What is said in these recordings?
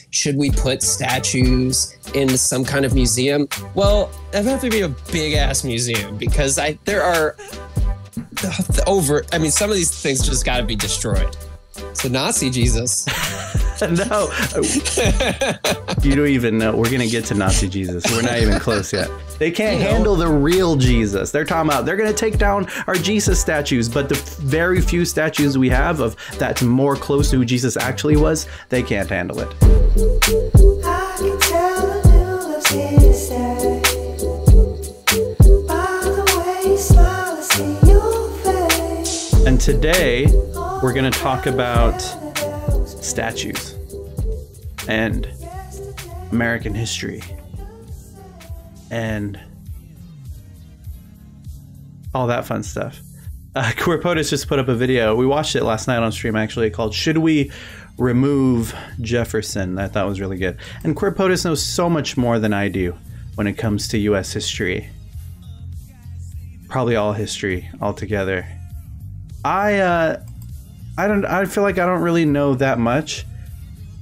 Should we put statues in some kind of museum? Well, it would have to be a big ass museum, because there are some of these things just got to be destroyed. So Nazi Jesus. No. You don't even know. We're going to get to Nazi Jesus. We're not even close yet. They can't handle the real Jesus. They're talking about they're going to take down our Jesus statues, but the very few statues we have of that's more close to who Jesus actually was, they can't handle it. I can tell the new love's here to stay. By the way you smile, I see your face. And today we're going to talk about statues and American history and all that fun stuff. Queer POTUS just put up a video. We watched it last night on stream, actually, called "Should We Remove Jefferson?" I thought was really good. And Queer POTUS knows so much more than I do when it comes to U.S. history. Probably all history altogether. I feel like I don't really know that much,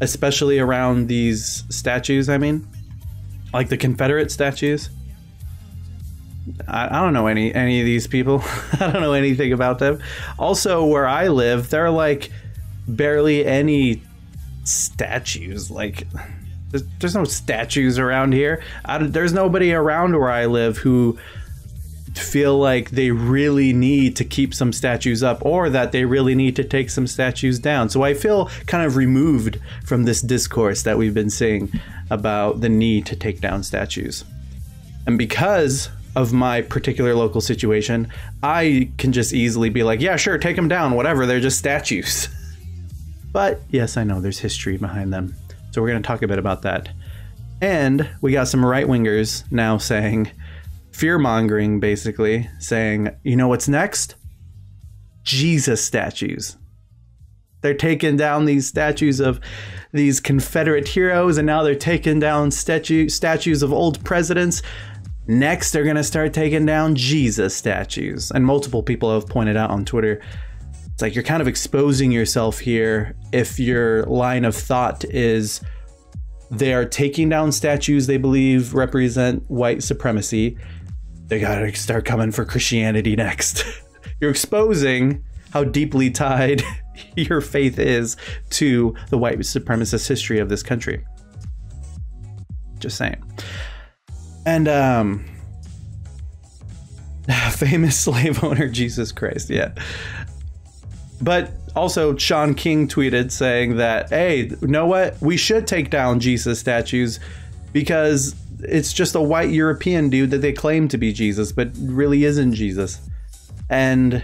especially around these statues. I mean, like the Confederate statues. I don't know any of these people. I don't know anything about them. Also, where I live, there are like barely any statues. Like, there's no statues around here. There's nobody around where I live who feel like they really need to keep some statues up, or that they really need to take some statues down. So I feel kind of removed from this discourse that we've been seeing about the need to take down statues. And because of my particular local situation, I can just easily be like, yeah, sure, take them down, whatever, they're just statues. But yes, I know there's history behind them. So we're going to talk a bit about that. And we got some right-wingers now saying, fear-mongering, basically, saying, you know what's next? Jesus statues. They're taking down these statues of these Confederate heroes, and now they're taking down statues of old presidents. Next, they're going to start taking down Jesus statues. And multiple people have pointed out on Twitter, it's like you're kind of exposing yourself here if your line of thought is they are taking down statues they believe represent white supremacy. They gotta start coming for Christianity next. You're exposing how deeply tied your faith is to the white supremacist history of this country. Just saying. And famous slave owner Jesus Christ, yeah. But also Sean King tweeted saying that, hey, you know what? We should take down Jesus statues because it's just a white European dude that they claim to be Jesus, but really isn't Jesus. And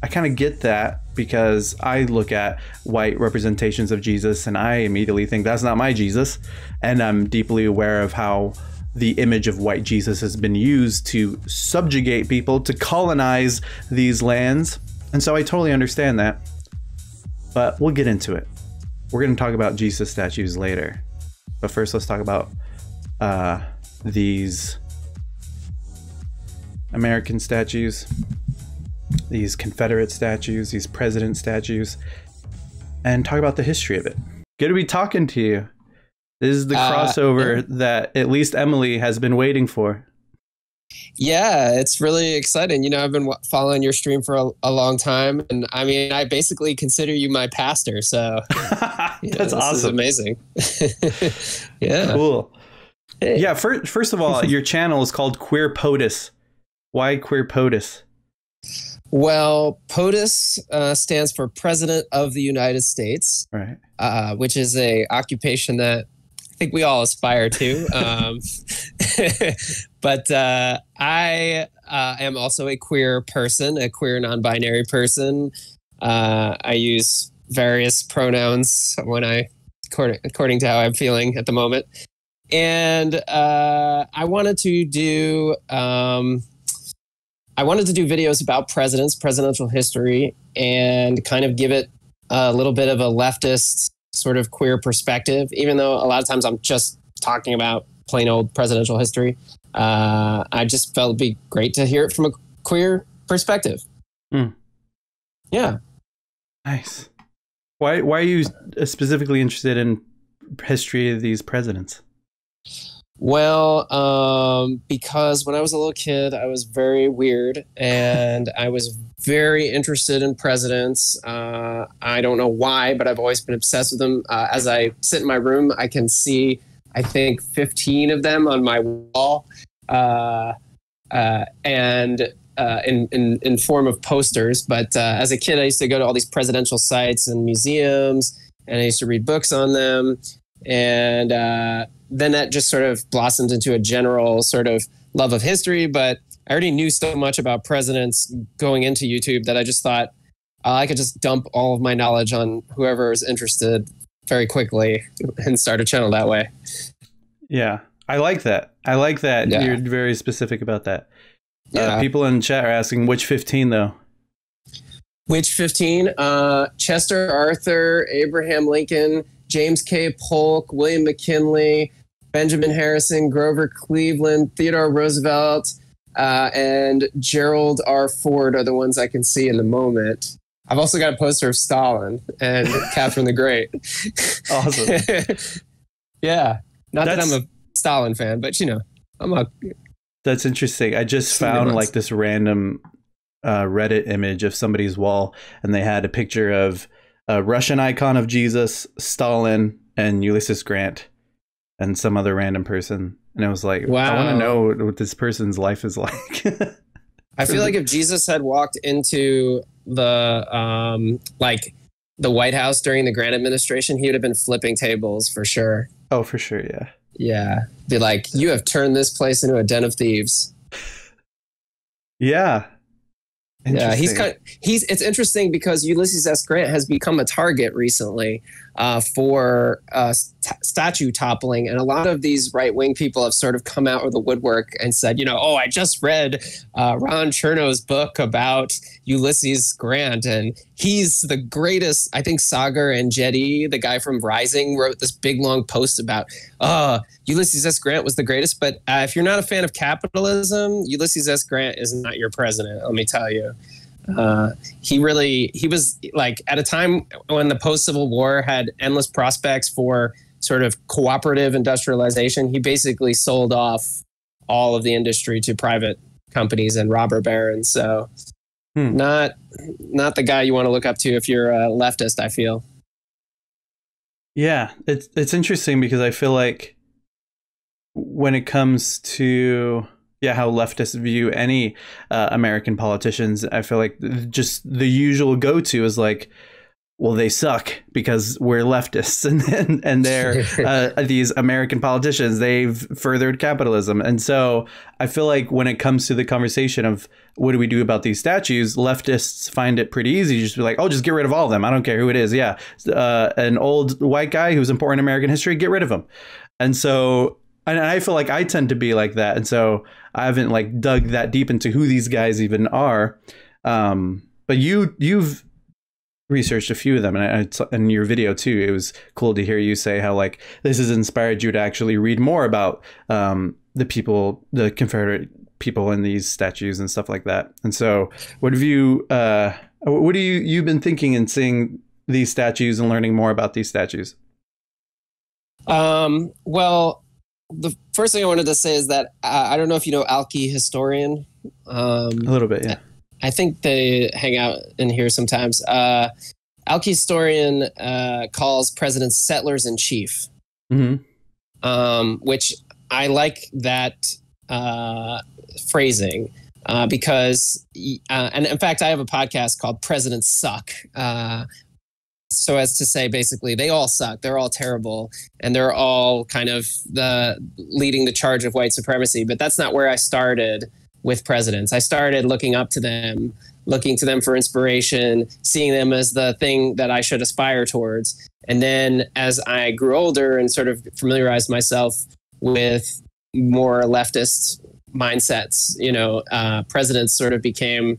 I kind of get that, because I look at white representations of Jesus and I immediately think that's not my Jesus. And I'm deeply aware of how the image of white Jesus has been used to subjugate people, to colonize these lands. And so I totally understand that. But we'll get into it. We're going to talk about Jesus statues later. But first, let's talk about these American statues, these Confederate statues, these president statues, and talk about the history of it. Good to be talking to you. This is the crossover that at least Emily has been waiting for. Yeah, it's really exciting. You know, I've been following your stream for a long time, and I mean, I basically consider you my pastor. So that's awesome. This is amazing. Yeah, cool. Hey. Yeah, first of all, your channel is called Queer POTUS. Why Queer POTUS? Well, POTUS stands for President of the United States, right? Which is a occupation that I think we all aspire to. But I am also a queer person, a queer non-binary person. I use various pronouns according to how I'm feeling at the moment. And I wanted to do videos about presidential history, and kind of give it a little bit of a leftist sort of queer perspective, even though a lot of times I'm just talking about plain old presidential history. I just felt it'd be great to hear it from a queer perspective. Mm. Yeah. Nice. Why are you specifically interested in history of these presidents? Well, because when I was a little kid, I was very weird and I was very interested in presidents. I don't know why, but I've always been obsessed with them. As I sit in my room, I can see, I think, 15 of them on my wall, and in form of posters. But as a kid, I used to go to all these presidential sites and museums, and I used to read books on them. And then that just sort of blossomed into a general sort of love of history. But I already knew so much about presidents going into YouTube that I just thought I could just dump all of my knowledge on whoever is interested very quickly and start a channel that way. Yeah, I like that. I like that. Yeah. You're very specific about that. Yeah. People in chat are asking which 15 though. Which 15? Chester Arthur, Abraham Lincoln, James K. Polk, William McKinley, Benjamin Harrison, Grover Cleveland, Theodore Roosevelt, and Gerald R. Ford are the ones I can see in the moment. I've also got a poster of Stalin and Catherine the Great. Awesome. Yeah. Not that I'm a Stalin fan, but That's interesting. I just found like this random Reddit image of somebody's wall, and they had a picture of a Russian icon of Jesus, Stalin, and Ulysses Grant, and some other random person. And I was like, wow. I want to know what this person's life is like. I feel like if Jesus had walked into the the White House during the Grant administration, he would have been flipping tables for sure. Oh, for sure, yeah. Yeah, be like, you have turned this place into a den of thieves. Yeah. Yeah, it's interesting because Ulysses S. Grant has become a target recently for statue toppling, and a lot of these right-wing people have sort of come out of the woodwork and said, I just read Ron Chernow's book about Ulysses Grant, and he's the greatest. I think Sagar and Jetty, the guy from Rising, wrote this big long post about Ulysses S. Grant was the greatest. But if you're not a fan of capitalism, Ulysses S. Grant is not your president, let me tell you. He was like, at a time when the post-Civil War had endless prospects for sort of cooperative industrialization, he basically sold off all of the industry to private companies and robber barons. So not the guy you want to look up to if you're a leftist, I feel. Yeah, it's interesting because I feel like when it comes to how leftists view any American politicians, I feel like just the usual go-to is like, well, they suck because we're leftists, and they're these American politicians. They've furthered capitalism, and so I feel like when it comes to the conversation of what do we do about these statues, leftists find it pretty easy to just be like, oh, just get rid of all of them. I don't care who it is. Yeah, an old white guy who's important in American history, get rid of him. And so, and I feel like I tend to be like that, and so I haven't like dug that deep into who these guys even are. But you've researched a few of them, and in your video too, it was cool to hear you say how like this has inspired you to actually read more about the people, the Confederate people in these statues and stuff like that. And so what have you've been thinking in seeing these statues and learning more about these statues? Well, the first thing I wanted to say is that I don't know if you know Alki Historian. A little bit, yeah. I think they hang out in here sometimes. Alki Historian calls presidents settlers in chief, which I like that phrasing because, and in fact, I have a podcast called Presidents Suck. So as to say, basically, they all suck. They're all terrible, and they're all kind of leading the charge of white supremacy. But that's not where I started with presidents. I started looking up to them, looking to them for inspiration, seeing them as the thing that I should aspire towards. And then as I grew older and sort of familiarized myself with more leftist mindsets, presidents sort of became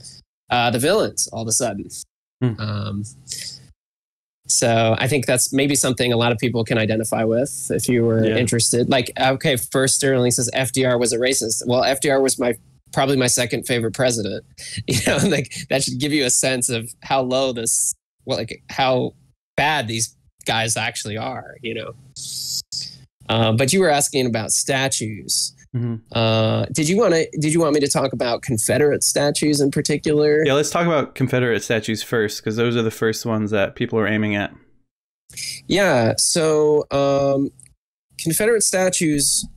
the villains all of a sudden. So I think that's maybe something a lot of people can identify with if you were interested. Like, okay, first Sterling says FDR was a racist. Well, FDR was probably my second favorite president. Like that should give you a sense of how low how bad these guys actually are, But you were asking about statues. Mm-hmm. Did you want me to talk about Confederate statues in particular? Yeah, let's talk about Confederate statues first, because those are the first ones that people are aiming at. Yeah. So Confederate statues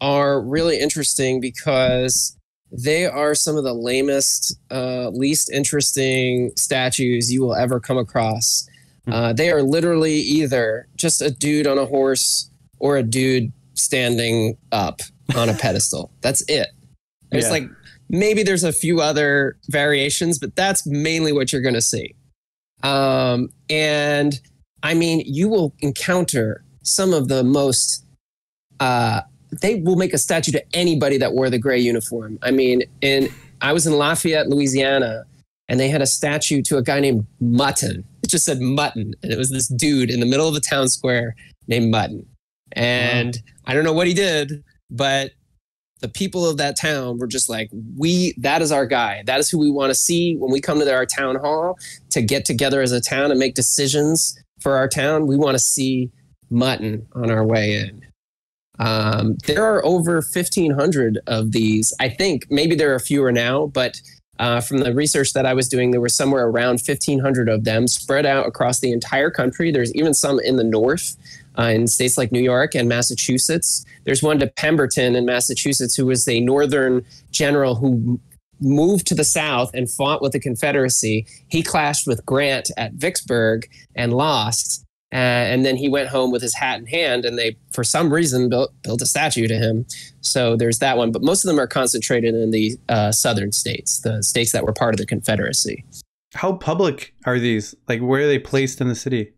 are really interesting because they are some of the lamest, least interesting statues you will ever come across. They are literally either just a dude on a horse or a dude standing up on a pedestal. That's it. There's maybe there's a few other variations, but that's mainly what you're going to see. And I mean, you will encounter some of the most, they will make a statue to anybody that wore the gray uniform. I mean, I was in Lafayette, Louisiana, and they had a statue to a guy named Mutton. It just said Mutton. And it was this dude in the middle of the town square named Mutton. And I don't know what he did, but the people of that town were just like, that is our guy. That is who we want to see when we come to our town hall to get together as a town and make decisions for our town. We want to see Mutton on our way in. There are over 1,500 of these. I think maybe there are fewer now, but from the research that I was doing, there were somewhere around 1,500 of them spread out across the entire country. There's even some in the north, in states like New York and Massachusetts. There's one to Pemberton in Massachusetts, who was a northern general who moved to the south and fought with the Confederacy. He clashed with Grant at Vicksburg and lost. And then he went home with his hat in hand, and they, for some reason, built a statue to him. So there's that one. But most of them are concentrated in the southern states, the states that were part of the Confederacy. How public are these? Like, where are they placed in the city?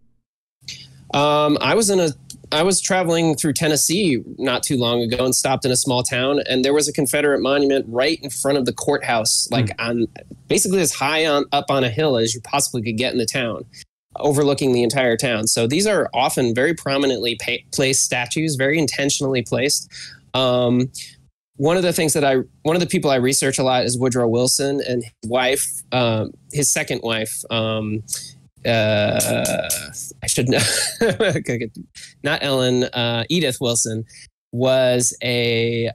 I was traveling through Tennessee not too long ago and stopped in a small town, and there was a Confederate monument right in front of the courthouse, on basically as high up on a hill as you possibly could get in the town, overlooking the entire town. So these are often very prominently placed statues, very intentionally placed. One of the people I research a lot is Woodrow Wilson and his wife, his second wife. I should know, not Ellen, Edith Wilson was a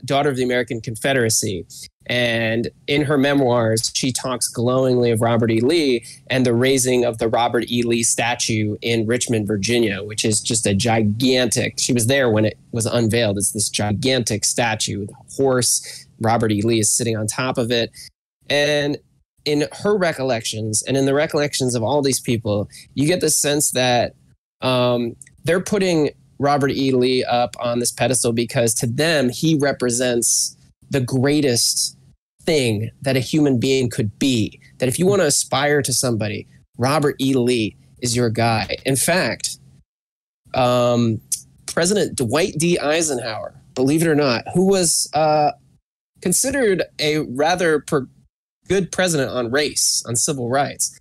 daughter of the American Confederacy. And in her memoirs, she talks glowingly of Robert E. Lee and the raising of the Robert E. Lee statue in Richmond, Virginia, which is just a gigantic, she was there when it was unveiled. It's this gigantic statue with a horse. Robert E. Lee is sitting on top of it. And in her recollections and in the recollections of all these people, you get the sense that they're putting Robert E. Lee up on this pedestal because to them, he represents the greatest thing that a human being could be. That if you want to aspire to somebody, Robert E. Lee is your guy. In fact, President Dwight D. Eisenhower, believe it or not, who was considered a rather good president on race, on civil rights,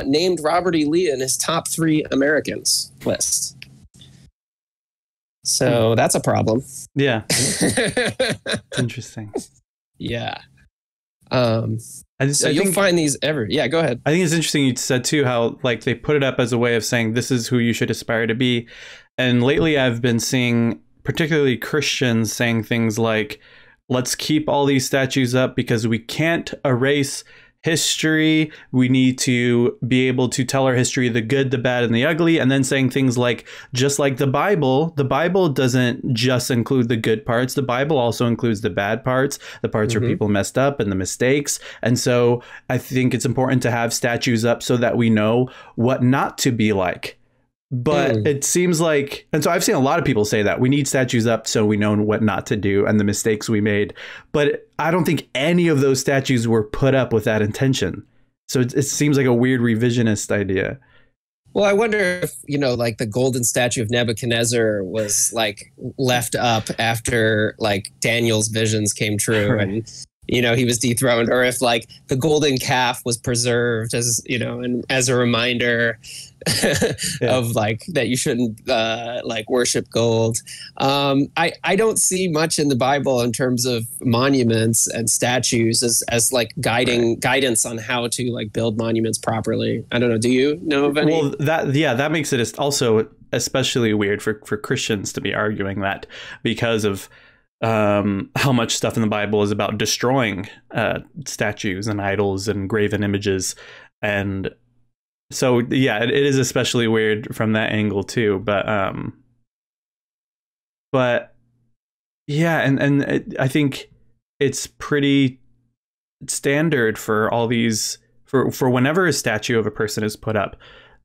named Robert E. Lee in his top 3 Americans list. So that's a problem. Yeah. Interesting. Yeah. So you'll find these yeah, go ahead. I think it's interesting you said too how they put it up as a way of saying this is who you should aspire to be. And lately I've been seeing particularly Christians saying things like, let's keep all these statues up because we can't erase history. We need to be able to tell our history, the good, the bad, and the ugly. And then saying things like, just like the Bible doesn't just include the good parts. The Bible also includes the bad parts, the parts where people messed up and the mistakes. And so I think it's important to have statues up so that we know what not to be like. But it seems like, and so I've seen a lot of people say that we need statues up so we know what not to do and the mistakes we made. But I don't think any of those statues were put up with that intention. So it seems like a weird revisionist idea. Well, I wonder if, the golden statue of Nebuchadnezzar was left up after Daniel's visions came true and, he was dethroned, or if the golden calf was preserved as, and as a reminder of like that you shouldn't like worship gold. I don't see much in the Bible in terms of monuments and statues as like guidance on how to like build monuments properly. I don't know. Do you know of any? Well, that makes it also especially weird for Christians to be arguing that, because of how much stuff in the Bible is about destroying statues and idols and graven images. And so, yeah, it is especially weird from that angle too. But yeah, and I think it's pretty standard for all these, for whenever a statue of a person is put up,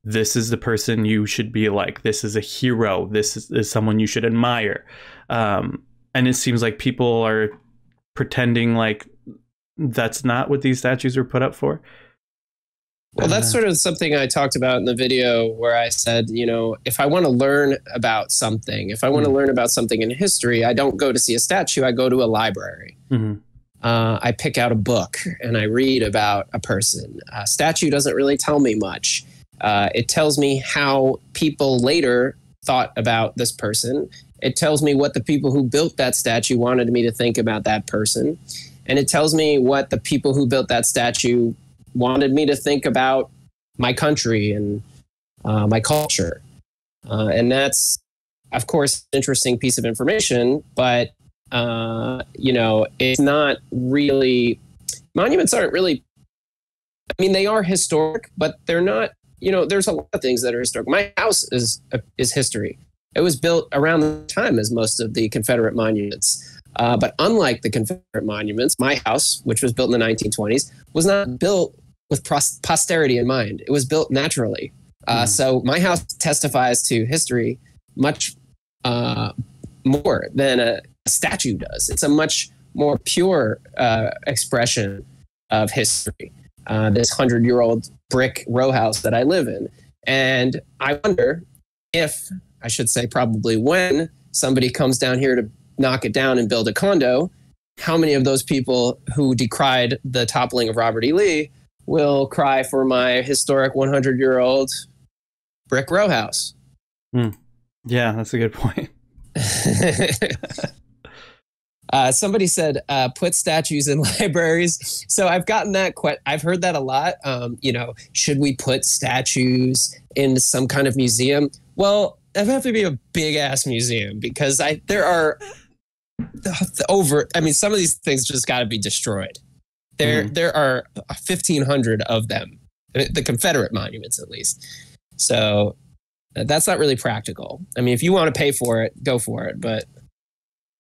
this is the person you should be like. This is a hero. This is someone you should admire. And it seems like people are pretending like that's not what these statues were put up for. Well, that's sort of something I talked about in the video where I said, you know, if I want to learn about something, if I want to learn about something in history, I don't go to see a statue. I go to a library. I pick out a book and I read about a person. A statue doesn't really tell me much. It tells me how people later thought about this person. It tells me what the people who built that statue wanted me to think about that person. And it tells me what the people who built that statue wanted me to think about my country and my culture. And that's, of course, an interesting piece of information, but, you know, it's not really, monuments aren't really, I mean, they are historic, but they're not, you know, there's a lot of things that are historic. My house is history. It was built around the time as most of the Confederate monuments. But unlike the Confederate monuments, my house, which was built in the 1920s, was not built with posterity in mind. It was built naturally. So my house testifies to history much more than a statue does. It's a much more pure expression of history. This 100-year-old brick row house that I live in. And I wonder if, I should say probably when, somebody comes down here to knock it down and build a condo, how many of those people who decried the toppling of Robert E. Lee will cry for my historic 100-year-old brick row house? Yeah, that's a good point. Somebody said, put statues in libraries. So I've gotten that. I've heard that a lot. You know, should we put statues in some kind of museum? Well, it would have to be a big ass museum because there are I mean, some of these things just got to be destroyed. There are 1,500 of them, the Confederate monuments at least. So that's not really practical. I mean, if you want to pay for it, go for it. But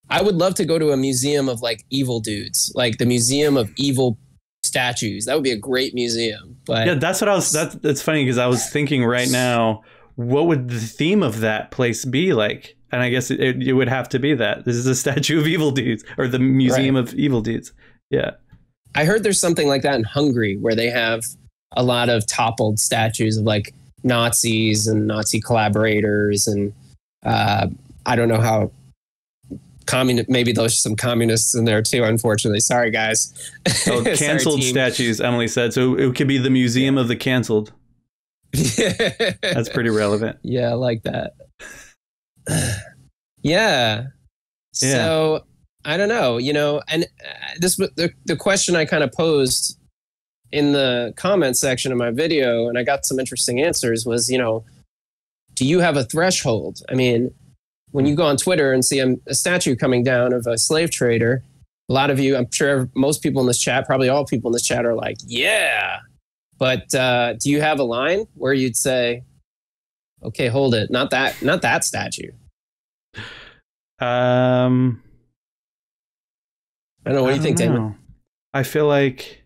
I would love to go to a museum of like evil dudes, like the Museum of Evil Statues. That would be a great museum. But yeah, that's what I was. That's funny because I was thinking right now, what would the theme of that place be like? And I guess it would have to be that this is a statue of evil dudes, or the Museum of Evil Dudes. Yeah, I heard there's something like that in Hungary where they have a lot of toppled statues of like Nazis and Nazi collaborators, and I don't know how. Maybe there's some communists in there too, unfortunately. Sorry, guys. Oh, canceled statues, Emily said. So it could be the Museum of the Canceled. That's pretty relevant. Yeah, I like that. Yeah. So I don't know, you know, and this the question I kind of posed in the comment section of my video, and I got some interesting answers, was, you know, do you have a threshold? I mean, when you go on Twitter and see a statue coming down of a slave trader, a lot of you, I'm sure most people in this chat, probably all people in this chat are like, yeah. But do you have a line where you'd say, okay, hold it, not that statue? I don't know. What do you think, Damon? I feel like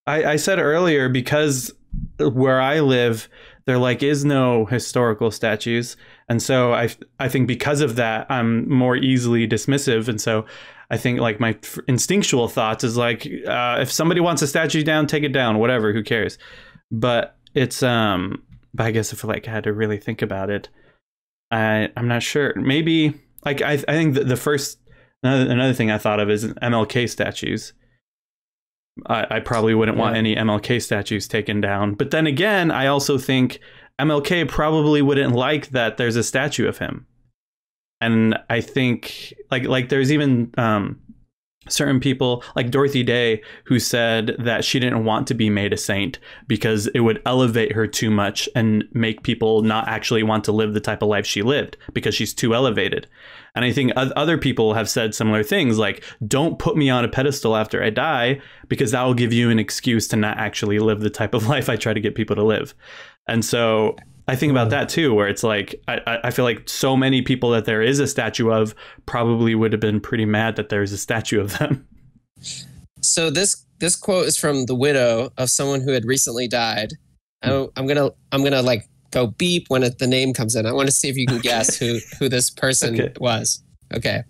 I said earlier, because where I live, there like is no historical statues. And so I think because of that, I'm more easily dismissive. And so I think like my instinctual thoughts is like, if somebody wants a statue down, take it down, whatever, who cares? But it's, but I guess if like I had to really think about it, I'm not sure. Maybe like, I think the first, another thing I thought of is MLK statues. I probably wouldn't want any MLK statues taken down. But then again, I also think MLK probably wouldn't like that there's a statue of him. And I think like there's even certain people like Dorothy Day who said that she didn't want to be made a saint because it would elevate her too much and make people not actually want to live the type of life she lived because she's too elevated. And I think other people have said similar things like, don't put me on a pedestal after I die, because that will give you an excuse to not actually live the type of life I try to get people to live. And so I think about that too, where it's like, I feel like so many people that there is a statue of probably would have been pretty mad that there's a statue of them. So this quote is from the widow of someone who had recently died. I'm gonna like go beep when the name comes in. I want to see if you can guess who this person was. Okay.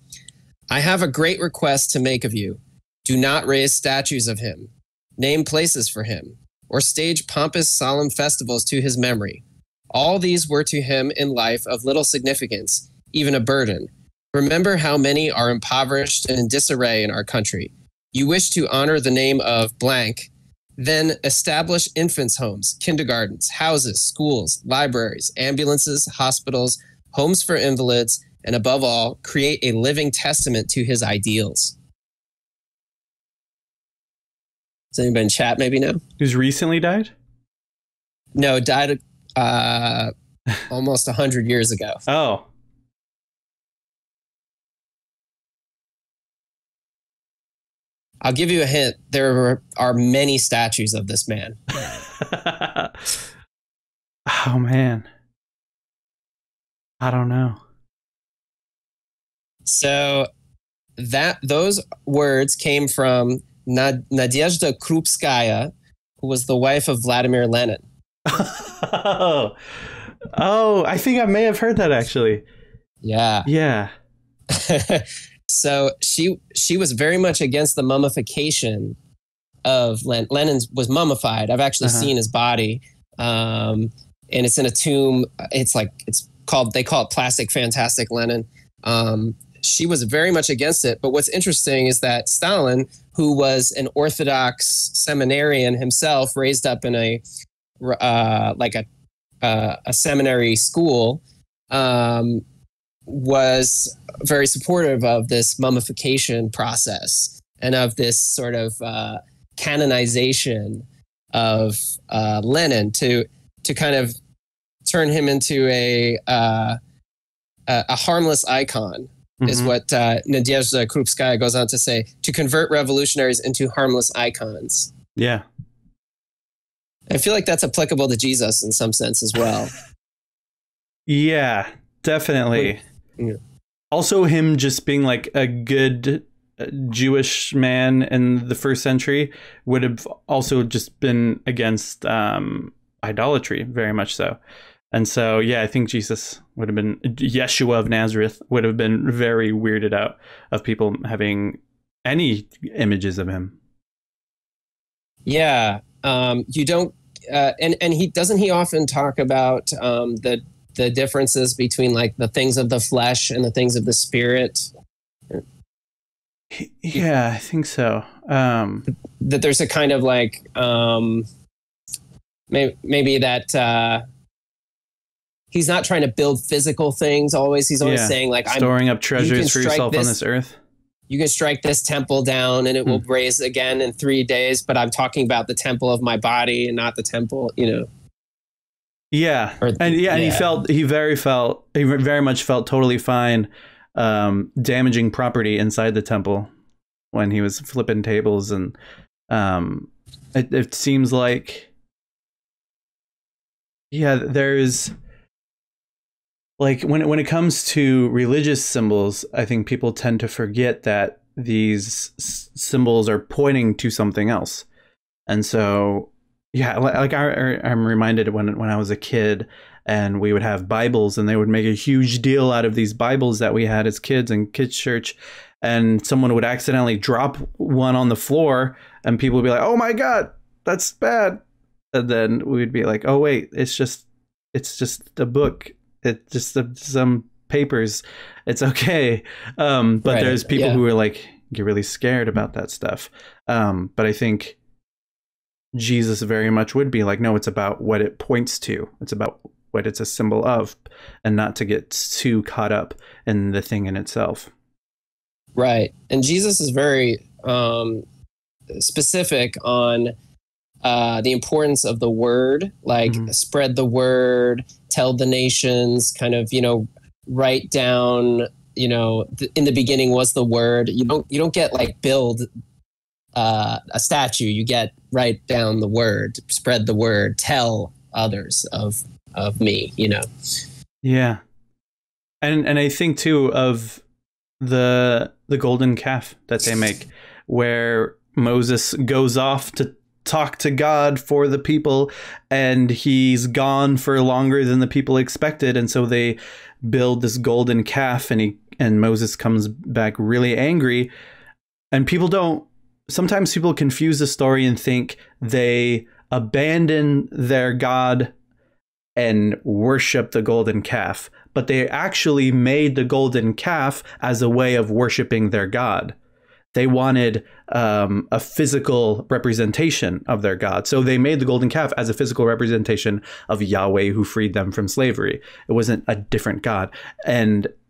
I have a great request to make of you. Do not raise statues of him, name places for him, or stage pompous solemn festivals to his memory. All these were to him in life of little significance, even a burden. Remember how many are impoverished and in disarray in our country. You wish to honor the name of blank, then establish infants' homes, kindergartens, houses, schools, libraries, ambulances, hospitals, homes for invalids, and above all, create a living testament to his ideals. Has anybody in chat maybe now? Who's recently died? No, died almost 100 years ago. Oh. I'll give you a hint. There are many statues of this man. Oh, man. I don't know. So those words came from Nadezhda Krupskaya, who was the wife of Vladimir Lenin. Oh, I think I may have heard that actually. Yeah. Yeah. So she was very much against the mummification of Lenin. Lenin was mummified. I've actually seen his body. And it's in a tomb. They call it Plastic Fantastic Lenin. She was very much against it. But what's interesting is that Stalin, who was an Orthodox seminarian himself, raised up in a seminary school, was very supportive of this mummification process and of this sort of canonization of Lenin to kind of turn him into a harmless icon. Is what Nadezhda Krupskaya goes on to say, to convert revolutionaries into harmless icons. Yeah. I feel like that's applicable to Jesus in some sense as well. Yeah, definitely. Yeah. Also, him just being like a good Jewish man in the first century would have also just been against idolatry, very much so. And so, yeah, I think Jesus would have been, Yeshua of Nazareth would have been very weirded out of people having any images of him. Yeah. You don't, and he often talk about the differences between like the things of the flesh and the things of the spirit. Yeah, I think so. That there's a kind of like maybe that he's not trying to build physical things always. He's always saying like, storing up treasures for yourself on this earth. You can strike this temple down and it will raise again in 3 days, but I'm talking about the temple of my body and not the temple, Yeah. And he very much felt totally fine damaging property inside the temple when he was flipping tables. And it seems like, there's like when it comes to religious symbols, I think people tend to forget that these symbols are pointing to something else. And so, like I'm reminded when I was a kid and we would have Bibles and they would make a huge deal out of these Bibles that we had as kids in kids' church. And someone would accidentally drop one on the floor and people would be like, oh my God, that's bad. And then we'd be like, oh wait, it's just a book. It's just some papers. It's okay. But there's people who are like, get really scared about that stuff. But I think Jesus very much would be like, no, it's about what it points to. It's about what it's a symbol of, and not to get too caught up in the thing in itself. Right. And Jesus is very specific on the importance of the word, like spread the word, tell the nations, kind of, write down, in the beginning was the word. You don't get like build a statue. You get write down the word, spread the word, tell others of me, Yeah. And I think too of the golden calf that they make, where Moses goes off to talk to God for the people, and he's gone for longer than the people expected, and so they build this golden calf, and Moses comes back really angry. And sometimes people confuse the story and think they abandon their God and worship the golden calf, but they actually made the golden calf as a way of worshiping their God. They wanted a physical representation of their God. So they made the golden calf as a physical representation of Yahweh, who freed them from slavery. It wasn't a different God.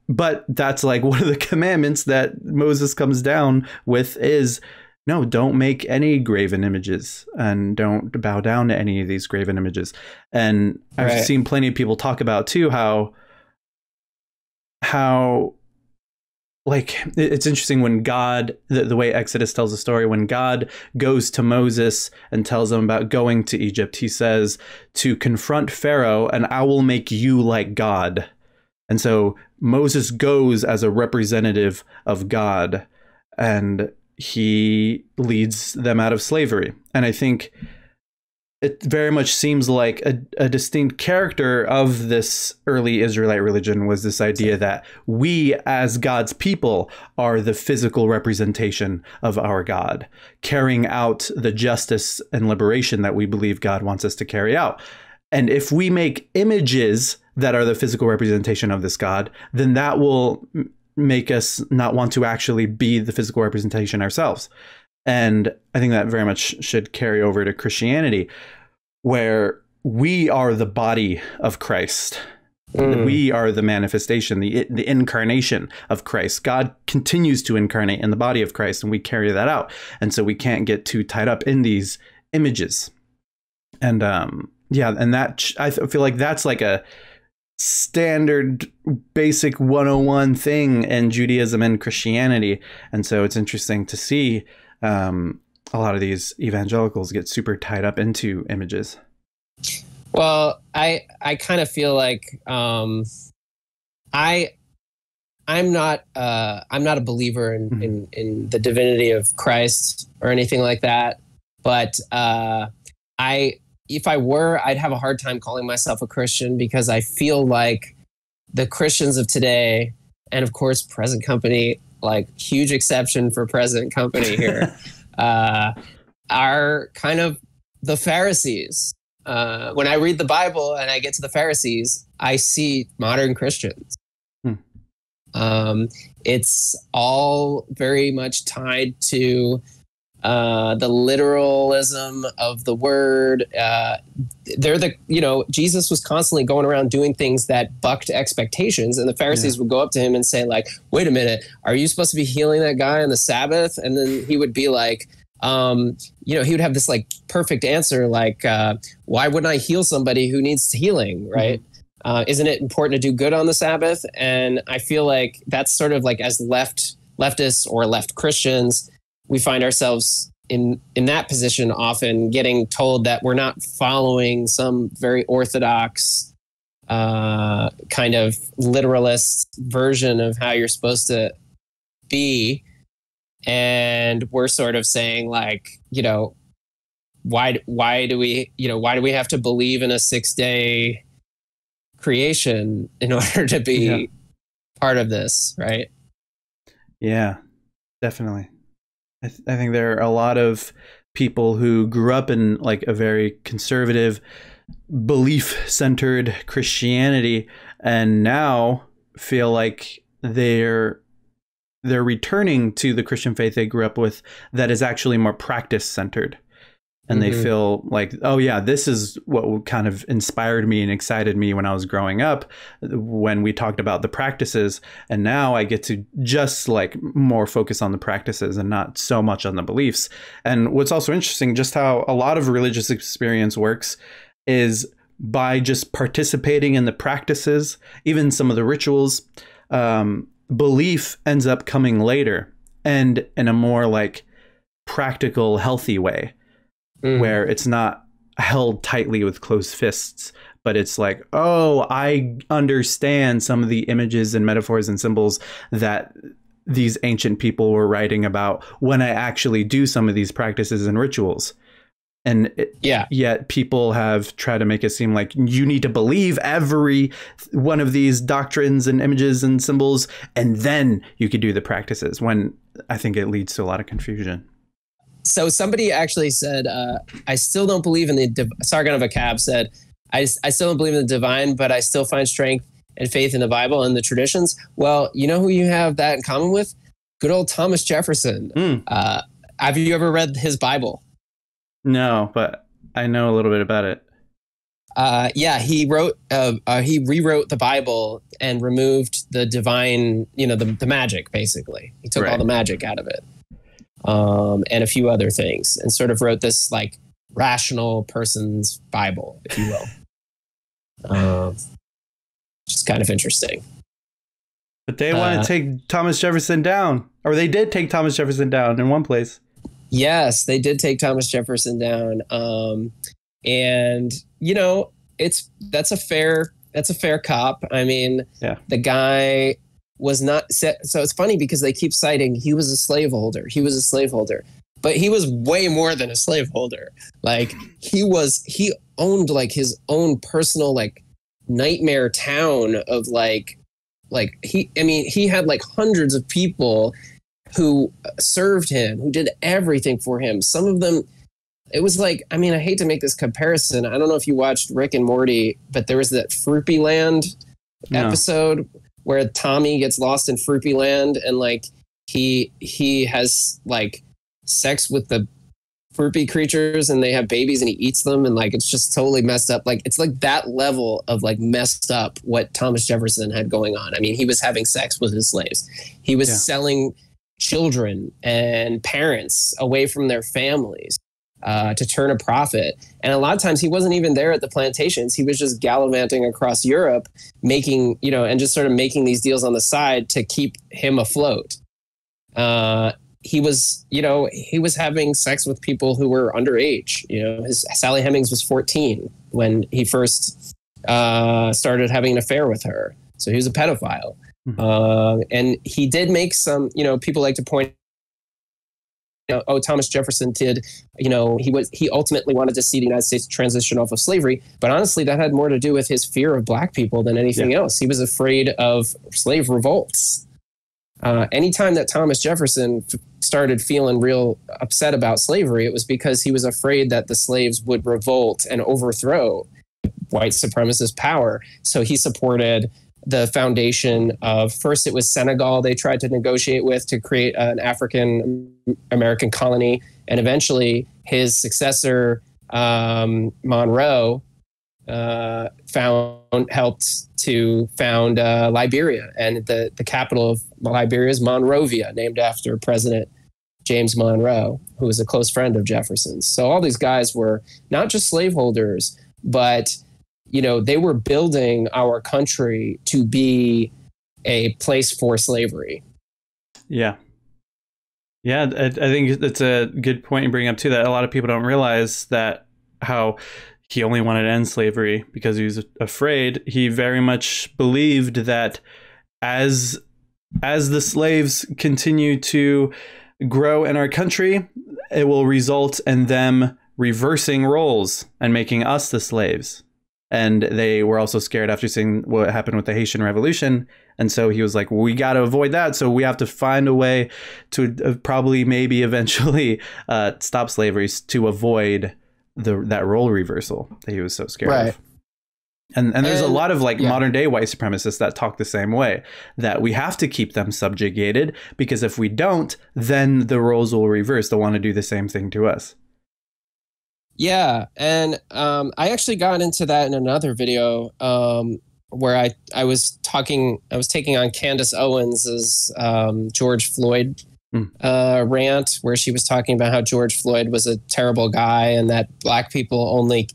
But that's like one of the commandments that Moses comes down with is, no, don't make any graven images, and don't bow down to any of these graven images. And I've seen plenty of people talk about too how like it's interesting when God, the way Exodus tells the story, when God goes to Moses and tells him about going to Egypt, he says to confront Pharaoh and I will make you like God. And so Moses goes as a representative of God, and he leads them out of slavery. And I think it very much seems like a distinct character of this early Israelite religion was this idea that we as God's people are the physical representation of our God, carrying out the justice and liberation that we believe God wants us to carry out. And if we make images that are the physical representation of this God, then that will make us not want to actually be the physical representation ourselves. And I think that very much should carry over to Christianity, where we are the body of Christ. We are the manifestation, the incarnation of Christ. God continues to incarnate in the body of Christ, and we carry that out. And so we can't get too tied up in these images. And and that, I feel like that's like a standard basic 101 thing in Judaism and Christianity. And so it's interesting to see a lot of these evangelicals get super tied up into images. Well, I kind of feel like I'm not a believer in the divinity of Christ or anything like that. But if I were, I'd have a hard time calling myself a Christian, because I feel like the Christians of today, and of course present company, like huge exception for present company here, are kind of the Pharisees. When I read the Bible and I get to the Pharisees, I see modern Christians. It's all very much tied to the literalism of the word. Jesus was constantly going around doing things that bucked expectations, and the Pharisees would go up to him and say, like, wait a minute, are you supposed to be healing that guy on the Sabbath? And then he would be like, he would have this like perfect answer, like, why wouldn't I heal somebody who needs healing, right? Isn't it important to do good on the Sabbath? And I feel like that's sort of like, as leftists or left Christians, we find ourselves in that position, often getting told that we're not following some very orthodox kind of literalist version of how you're supposed to be. And we're sort of saying, like, why do we have to believe in a 6-day creation in order to be part of this, right? Yeah, definitely. I think there are a lot of people who grew up in like a very conservative, belief-centered Christianity, and now feel like they're returning to the Christian faith they grew up with that is actually more practice-centered. and they feel like, oh yeah, this is what kind of inspired me and excited me when I was growing up, when we talked about the practices, and now I get to just like more focus on the practices and not so much on the beliefs. And what's also interesting, just how a lot of religious experience works is by just participating in the practices, even some of the rituals, belief ends up coming later, and in a more like practical, healthy way, where it's not held tightly with closed fists, but it's like, oh, I understand some of the images and metaphors and symbols that these ancient people were writing about when I actually do some of these practices and rituals. And yet people have tried to make it seem like you need to believe every one of these doctrines and images and symbols, and then you could do the practices, when I think it leads to a lot of confusion. So somebody actually said, I still don't believe in the Sargon of Akkad said, I still don't believe in the divine, but I still find strength and faith in the Bible and the traditions. Well, you know who you have that in common with? Good old Thomas Jefferson. Have you ever read his Bible? No, but I know a little bit about it. Yeah, he rewrote the Bible and removed the divine, the magic, basically. He took all the magic out of it. And a few other things, and sort of wrote this like rational person's Bible, if you will. Which is kind of interesting. But they want to take Thomas Jefferson down, or they did take Thomas Jefferson down in one place. Yes, they did take Thomas Jefferson down. And that's a fair cop. I mean, the guy was not set. So it's funny because they keep citing he was a slaveholder. He was a slaveholder, but he was way more than a slaveholder. Like he owned like his own personal like nightmare town of he had like hundreds of people who served him, who did everything for him. Some of them, it was like, I mean, I hate to make this comparison. I don't know if you watched Rick and Morty, but there was that Fruipy Land episode where Tommy gets lost in Fruipy Land, and like he has like sex with the Fruipy creatures, and they have babies and he eats them, and like it's just totally messed up. Like it's like that level of like messed up what Thomas Jefferson had going on. I mean, he was having sex with his slaves. He was selling children and parents away from their families to turn a profit. And a lot of times he wasn't even there at the plantations. He was just gallivanting across Europe, making, and just sort of making these deals on the side to keep him afloat. He was having sex with people who were underage. Sally Hemings was 14 when he first started having an affair with her. So he was a pedophile. And he did make some, people like to point out, Thomas Jefferson did, he ultimately wanted to see the United States transition off of slavery. But honestly, that had more to do with his fear of black people than anything else. He was afraid of slave revolts. Anytime that Thomas Jefferson started feeling real upset about slavery, it was because he was afraid that the slaves would revolt and overthrow white supremacist power. So he supported the foundation of, first it was Senegal they tried to negotiate with to create an African American colony, and eventually his successor Monroe helped to found Liberia, and the capital of Liberia is Monrovia, named after President James Monroe, who was a close friend of Jefferson's. So all these guys were not just slaveholders, but they were building our country to be a place for slavery. Yeah. Yeah, I think that's a good point you bring up too, that a lot of people don't realize that how he only wanted to end slavery because he was afraid. He very much believed that as the slaves continue to grow in our country, it will result in them reversing roles and making us the slaves. And they were also scared after seeing what happened with the Haitian Revolution. And so he was like, well, we got to avoid that. So we have to find a way to probably maybe eventually stop slavery to avoid that role reversal that he was so scared of. And there's a lot of modern day white supremacists that talk the same way, that we have to keep them subjugated, because if we don't, then the roles will reverse. They'll want to do the same thing to us. Yeah, and I actually got into that in another video where I was taking on Candace Owens's George Floyd rant, where she was talking about how George Floyd was a terrible guy and that Black people only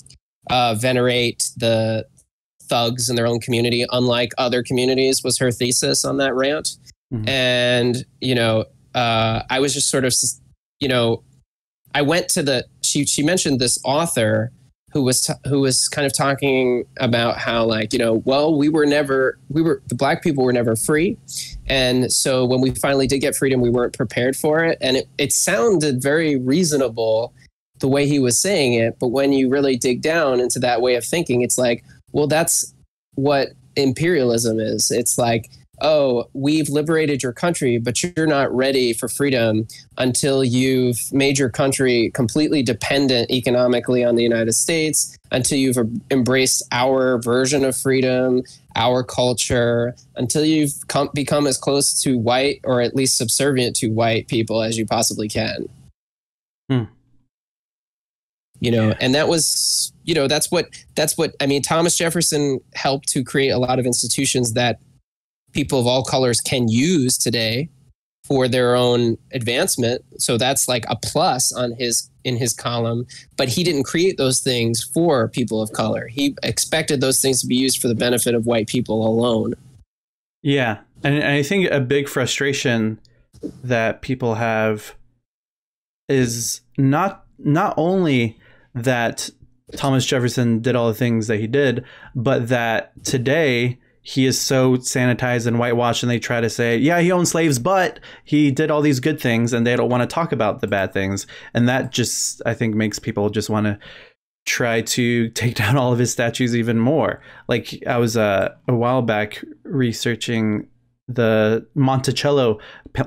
venerate the thugs in their own community, unlike other communities, was her thesis on that rant. And I was just sort of, I went to she mentioned this author who was kind of talking about how, like, well, the Black people were never free. And so when we finally did get freedom, we weren't prepared for it. And it sounded very reasonable the way he was saying it. But when you really dig down into that way of thinking, it's like, well, that's what imperialism is. It's like, oh, we've liberated your country, but you're not ready for freedom until you've made your country completely dependent economically on the United States, until you've embraced our version of freedom, our culture, until you've become as close to white, or at least subservient to white people, as you possibly can. And that was, that's what, I mean, Thomas Jefferson helped to create a lot of institutions that people of all colors can use today for their own advancement. So that's like a plus in his column, but he didn't create those things for people of color. He expected those things to be used for the benefit of white people alone. Yeah. And I think a big frustration that people have is not only that Thomas Jefferson did all the things that he did, but that today he is so sanitized and whitewashed, and they try to say, yeah, he owned slaves, but he did all these good things, and they don't want to talk about the bad things. And that just, I think, makes people just want to try to take down all of his statues even more. Like, I was a while back researching the Monticello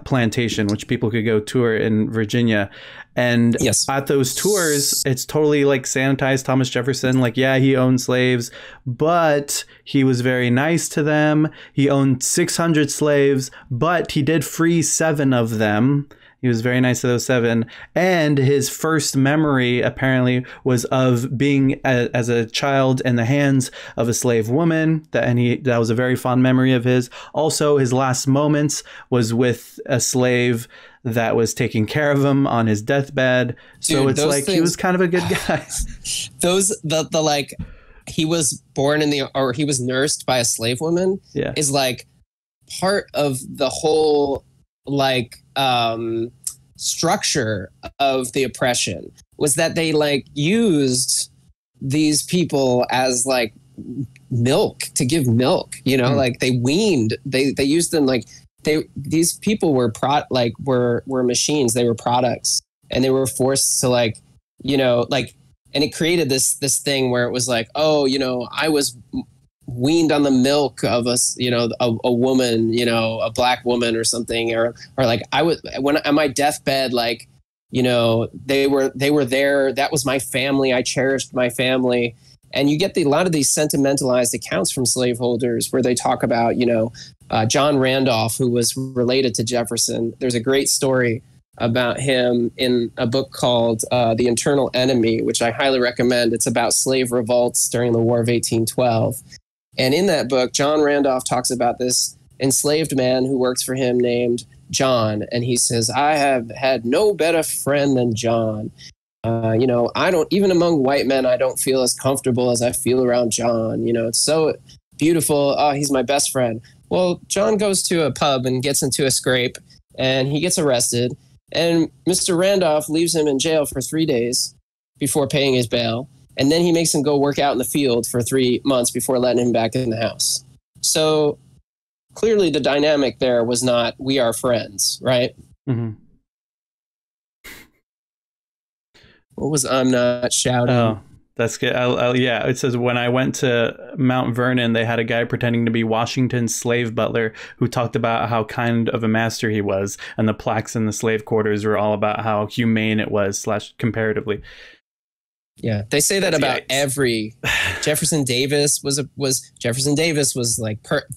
plantation, which people could go tour in Virginia. And at those tours, it's totally like sanitized Thomas Jefferson. Like, yeah, he owned slaves, but he was very nice to them. He owned 600 slaves, but he did free 7 of them. He was very nice to those 7. And his first memory apparently was of being as a child in the hands of a slave woman. That was a very fond memory of his. Also, his last moments was with a slave that was taking care of him on his deathbed. So it's like he was kind of a good guy. He was born or he was nursed by a slave woman. Yeah, is like part of the whole structure of the oppression, was that they used these people as milk, to give milk, they weaned, they used them these people were were machines, they were products, and they were forced to and it created this thing where it was I was weaned on the milk of a woman, a Black woman or something, or I was, when on my deathbed, they were there. That was my family. I cherished my family. And you get a lot of these sentimentalized accounts from slaveholders where they talk about, John Randolph, who was related to Jefferson. There's a great story about him in a book called The Internal Enemy, which I highly recommend. It's about slave revolts during the War of 1812. And in that book, John Randolph talks about this enslaved man who works for him named John. And he says, I have had no better friend than John. I don't, even among white men, I don't feel as comfortable as I feel around John. It's so beautiful. Oh, he's my best friend. Well, John goes to a pub and gets into a scrape, and he gets arrested. And Mr. Randolph leaves him in jail for 3 days before paying his bail. And then he makes him go work out in the field for 3 months before letting him back in the house. So clearly the dynamic there was not, we are friends, right? Mm-hmm. What was I'm not shouting? Oh, that's good. Yeah, it says, when I went to Mount Vernon, they had a guy pretending to be Washington's slave butler who talked about how kind of a master he was. And the plaques in the slave quarters were all about how humane it was / comparatively. Yeah, they say that about every Jefferson Davis was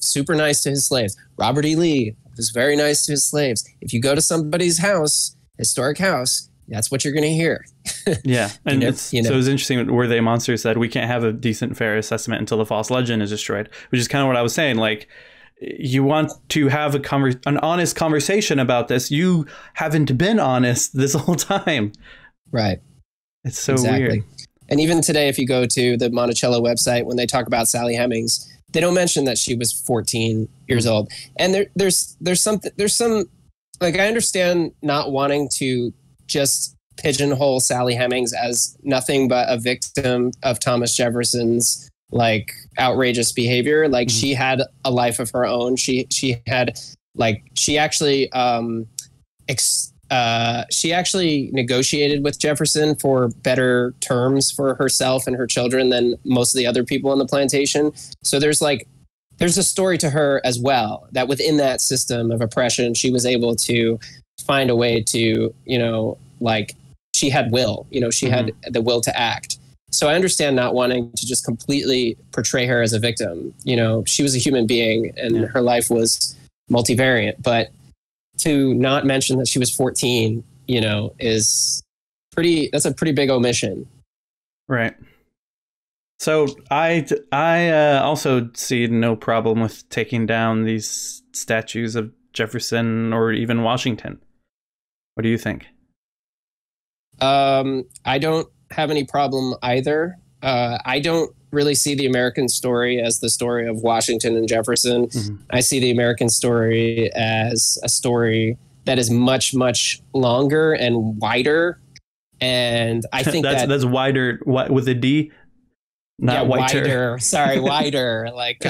super nice to his slaves. Robert E. Lee was very nice to his slaves. If you go to somebody's house, historic house, that's what you're going to hear. Yeah. And you know. So it was interesting where the monster said, we can't have a decent, fair assessment until the false legend is destroyed, which is kind of what I was saying. Like, you want to have an honest conversation about this. You haven't been honest this whole time. Right. It's so weird. And even today, if you go to the Monticello website, when they talk about Sally Hemings, they don't mention that she was 14 years old. And there's some, like, I understand not wanting to just pigeonhole Sally Hemings as nothing but a victim of Thomas Jefferson's like outrageous behavior. Like, she had a life of her own. She had, like, she actually negotiated with Jefferson for better terms for herself and her children than most of the other people on the plantation. So there's a story to her as well, that within that system of oppression, she was able to find a way to, you know, like, she had will, you know, she had the will to act. So I understand not wanting to just completely portray her as a victim. You know, she was a human being and her life was multivariate, but to not mention that she was 14, you know, that's a pretty big omission. Right. So I also see no problem with taking down these statues of Jefferson or even Washington. What do you think? I don't have any problem either. I don't really see the American story as the story of Washington and Jefferson. I see the American story as a story that is much, much longer and wider. And I think that's wider with a D, not whiter. Wider. Sorry, wider. Like,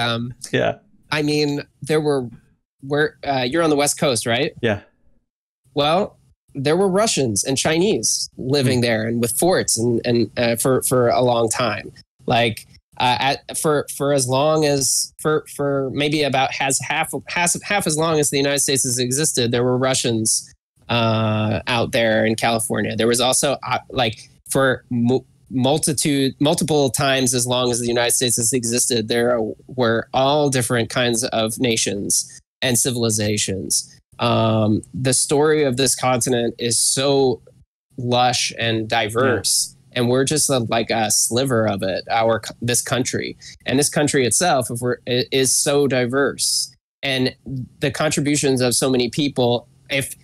yeah. I mean, you're on the West Coast, right? Yeah. Well, there were Russians and Chinese living there and with forts and for a long time. Like, for as long as for maybe about half as long as the United States has existed, there were Russians out there in California. There was also like for multiple times as long as the United States has existed, there were all different kinds of nations and civilizations. The story of this continent is so lush and diverse, and we're just like a sliver of it. This country itself, is so diverse, and the contributions of so many people. If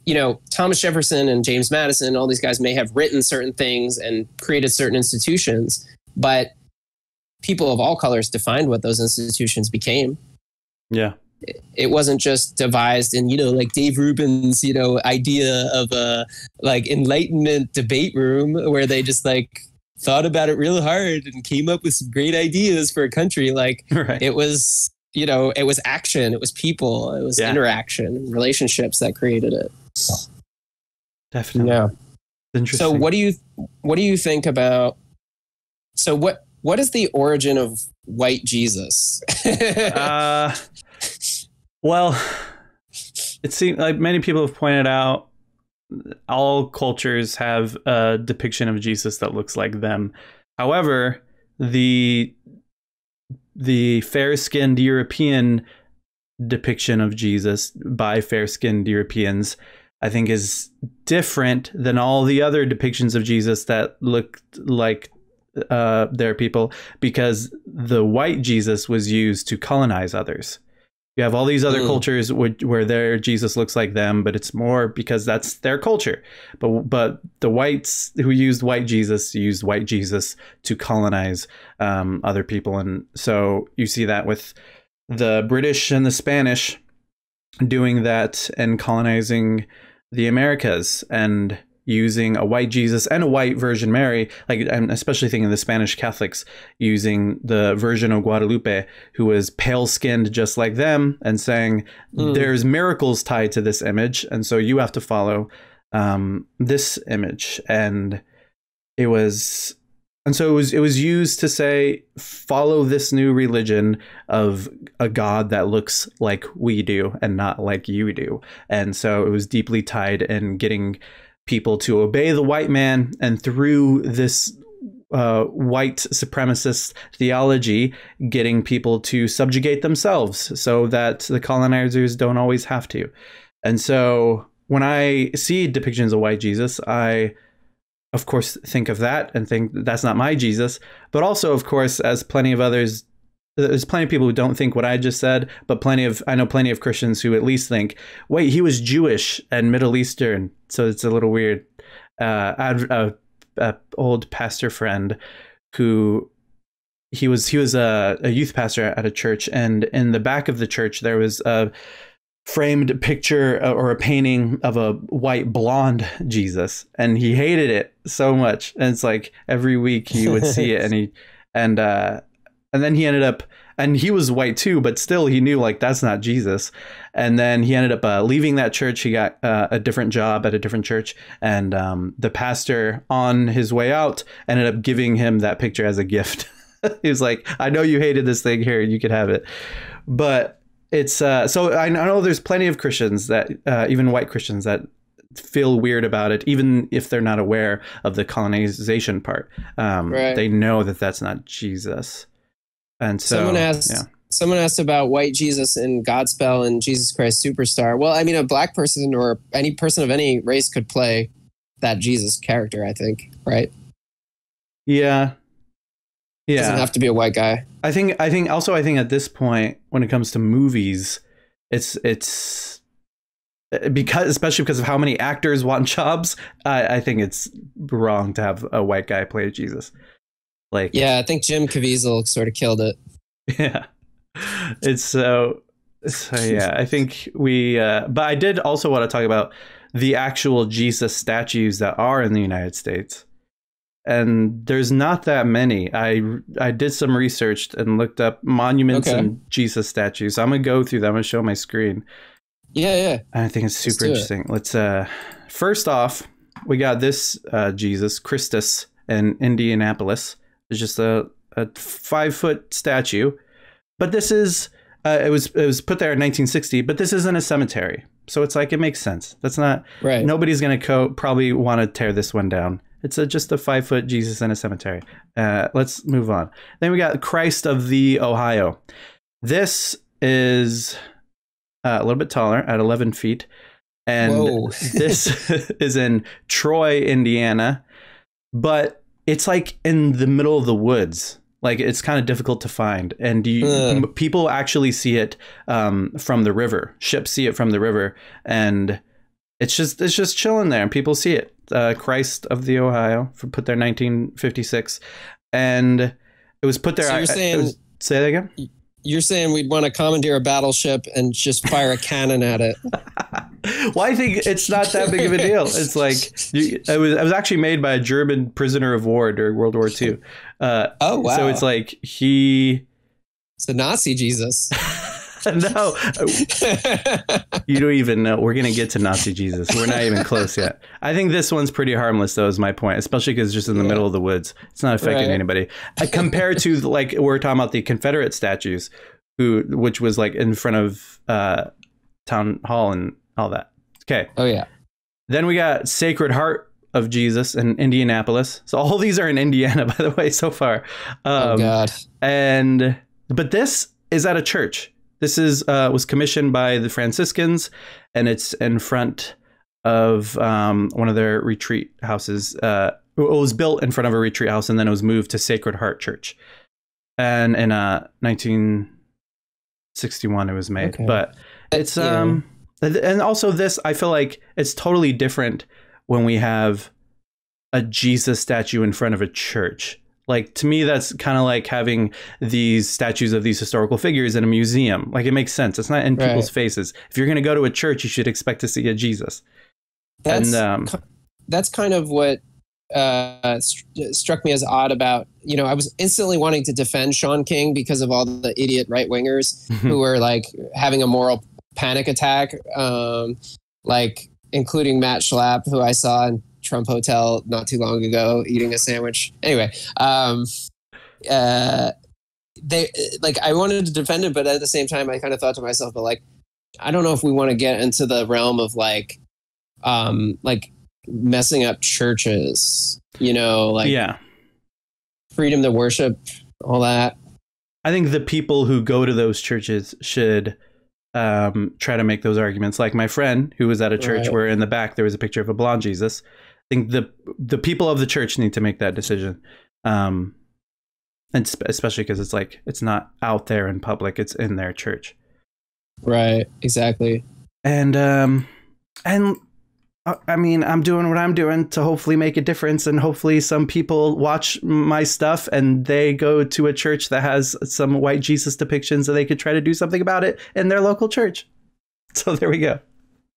you know, Thomas Jefferson and James Madison, all these guys may have written certain things and created certain institutions, but people of all colors defined what those institutions became. Yeah. It wasn't just devised in, you know, like Dave Rubin's, you know, idea of a like Enlightenment debate room where they just like thought about it real hard and came up with some great ideas for a country. Like It was, you know, it was action, it was people, it was interaction, relationships that created it. Definitely. Yeah. Interesting. So what do you think about, so what is the origin of white Jesus? Well, it seems like many people have pointed out, all cultures have a depiction of Jesus that looks like them. However, the fair-skinned European depiction of Jesus by fair-skinned Europeans, I think, is different than all the other depictions of Jesus that looked like their people, because the white Jesus was used to colonize others. You have all these other cultures where their Jesus looks like them, but it's more because that's their culture. But the whites who used white Jesus to colonize other people. And so you see that with the British and the Spanish doing that and colonizing the Americas and using a white Jesus and a white Virgin Mary, like I'm especially thinking of the Spanish Catholics using the Virgin of Guadalupe, who was pale skinned just like them, and saying there's miracles tied to this image, and so you have to follow this image. And it was used to say, follow this new religion of a God that looks like we do and not like you do. And so it was deeply tied in getting people to obey the white man, and through this white supremacist theology, getting people to subjugate themselves so that the colonizers don't always have to. And so when I see depictions of white Jesus, I, of course, think of that and think that's not my Jesus. But also, of course, as plenty of others, there's plenty of people who don't think what I just said, but I know plenty of Christians who at least think, wait, he was Jewish and Middle Eastern. So it's a little weird. I had a old pastor friend who he was a youth pastor at a church, and in the back of the church there was a framed picture or a painting of a white blonde Jesus, and he hated it so much. And it's like every week he would see it, and then he ended up, and he was white too, but still he knew like that's not Jesus. And then he ended up leaving that church. He got a different job at a different church, and the pastor on his way out ended up giving him that picture as a gift. He was like, I know you hated this thing, here, you could have it. But it's so I know there's plenty of Christians that even white Christians that feel weird about it, even if they're not aware of the colonization part. Right. They know that that's not Jesus. And so someone asked about white Jesus in Godspell and Jesus Christ Superstar. Well, I mean, a black person or any person of any race could play that Jesus character, I think, right? Yeah. Yeah. Doesn't have to be a white guy. I think at this point, when it comes to movies, it's especially because of how many actors want jobs, I think it's wrong to have a white guy play Jesus. Like, yeah, I think Jim Caviezel sort of killed it. Yeah. It's so yeah, I think but I did also want to talk about the actual Jesus statues that are in the United States. And there's not that many. I did some research and looked up monuments and Jesus statues. So I'm going to go through them. I'm going to show my screen. Yeah. I think it's super interesting. Let's first off, we got this Jesus, Christus, in Indianapolis. It's just a 5-foot statue. But this is it was put there in 1960, but this isn't a cemetery. So it's like, it makes sense. That's not right. Nobody's going to probably want to tear this one down. It's just a 5-foot Jesus in a cemetery. Let's move on. Then we got Christ of the Ohio. This is a little bit taller at 11 feet. And this is in Troy, Indiana. But it's like in the middle of the woods. Like, it's kind of difficult to find. And people actually see it from the river. Ships see it from the river. And it's just chilling there, and people see it. Christ of the Ohio, put there 1956, and it was put there. So you're saying, say that again? You're saying we'd want to commandeer a battleship and just fire a cannon at it? Well, I think it's not that big of a deal. It's like it was actually made by a German prisoner of war during World War II. Oh wow! So it's like it's a Nazi Jesus. No, you don't even know. We're gonna get to Nazi Jesus. We're not even close yet. I think this one's pretty harmless, though, is my point. Especially because it's just in the middle of the woods. It's not affecting anybody. Compared to, like, we're talking about the Confederate statues, which was like in front of town hall and all that. Okay. Oh yeah. Then we got Sacred Heart of Jesus in Indianapolis. So all these are in Indiana, by the way, so far. Oh God. But this is at a church. This was commissioned by the Franciscans, and it's in front of one of their retreat houses. It was built in front of a retreat house, and then it was moved to Sacred Heart Church. And in 1961, it was made. Okay. But it's and also this, I feel like it's totally different when we have a Jesus statue in front of a church. Like, to me, that's kind of like having these statues of these historical figures in a museum. Like, it makes sense. It's not in people's faces. If you're going to go to a church, you should expect to see a Jesus. That's kind of what struck me as odd about, I was instantly wanting to defend Sean King because of all the idiot right-wingers who were like having a moral panic attack, like including Matt Schlapp, who I saw in Trump Hotel not too long ago eating a sandwich. Anyway, they like, I wanted to defend it, but at the same time I kind of thought to myself, but like, I don't know if we want to get into the realm of like messing up churches, like freedom to worship, all that. I think the people who go to those churches should try to make those arguments. Like my friend who was at a church where in the back there was a picture of a blonde Jesus. I think the people of the church need to make that decision. And especially because it's like, it's not out there in public, it's in their church. Right, exactly. And I mean, I'm doing what I'm doing to hopefully make a difference, and hopefully some people watch my stuff and they go to a church that has some white Jesus depictions, so they could try to do something about it in their local church. So there we go.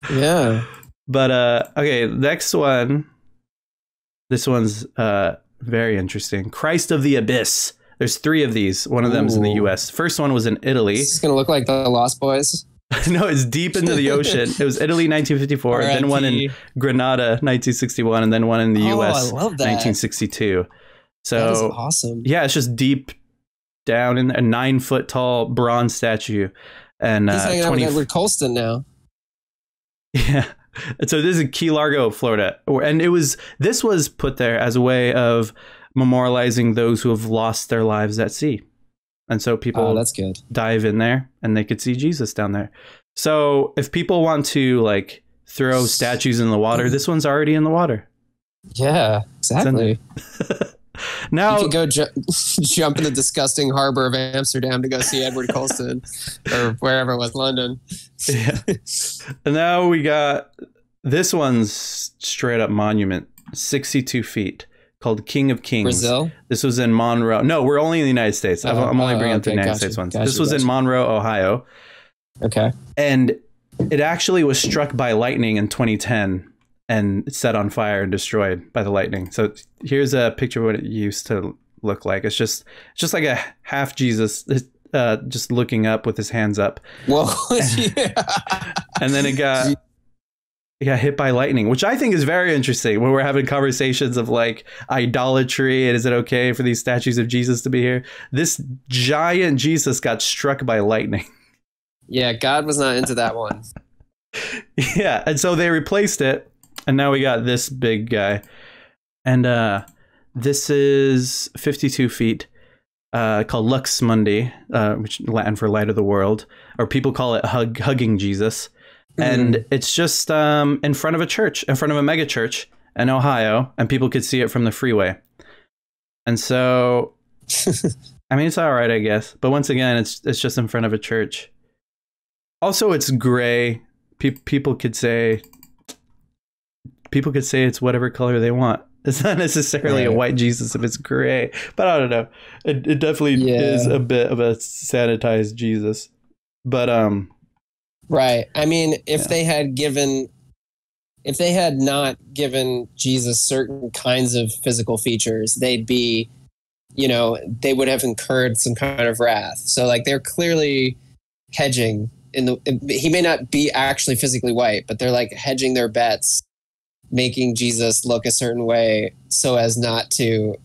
Yeah. But okay, next one. This one's very interesting. Christ of the Abyss. There's 3 of these. One of them's in the US. First one was in Italy. This is going to look like the Lost Boys. No, it's deep into the ocean. It was Italy, 1954, then one in Grenada, 1961, and then one in the US, I love that. 1962. So that is awesome. Yeah, it's just deep down in a 9-foot tall bronze statue. And he's hanging out with Edward Colston now. Yeah. So this is in Key Largo, Florida. And this was put there as a way of memorializing those who have lost their lives at sea. And so people that's good. Dive in there and they could see Jesus down there. So if people want to like throw statues in the water, this one's already in the water. Yeah, exactly. Now you could go jump in the disgusting harbor of Amsterdam to go see Edward Colston or wherever it was, London. Yeah. And now we got this one's straight up monument, 62 feet. Called King of Kings. Brazil? This was in Monroe. No, we're only in the United States. I'm only bringing up the United States ones. This was in Monroe, Ohio. Okay. And it actually was struck by lightning in 2010 and set on fire and destroyed by the lightning. So here's a picture of what it used to look like. It's just like a half Jesus just looking up with his hands up. Well, yeah. And then it got hit by lightning, which I think is very interesting when we're having conversations of like idolatry and is it okay for these statues of Jesus to be here? This giant Jesus got struck by lightning. Yeah, God was not into that one. Yeah, and so they replaced it, and now we got this big guy. And this is 52 feet, called Lux Mundi, which Latin for light of the world, or people call it hugging Jesus. And it's just in front of a church, in front of a mega church in Ohio, and people could see it from the freeway. And so, I mean, it's all right, I guess. But once again, it's just in front of a church. Also, it's gray. People could say it's whatever color they want. It's not necessarily a white Jesus if it's gray. But I don't know. It definitely is a bit of a sanitized Jesus. But right. I mean, if they had not given Jesus certain kinds of physical features, they'd be, they would have incurred some kind of wrath. So like they're clearly hedging he may not be actually physically white, but they're like hedging their bets, making Jesus look a certain way so as not to,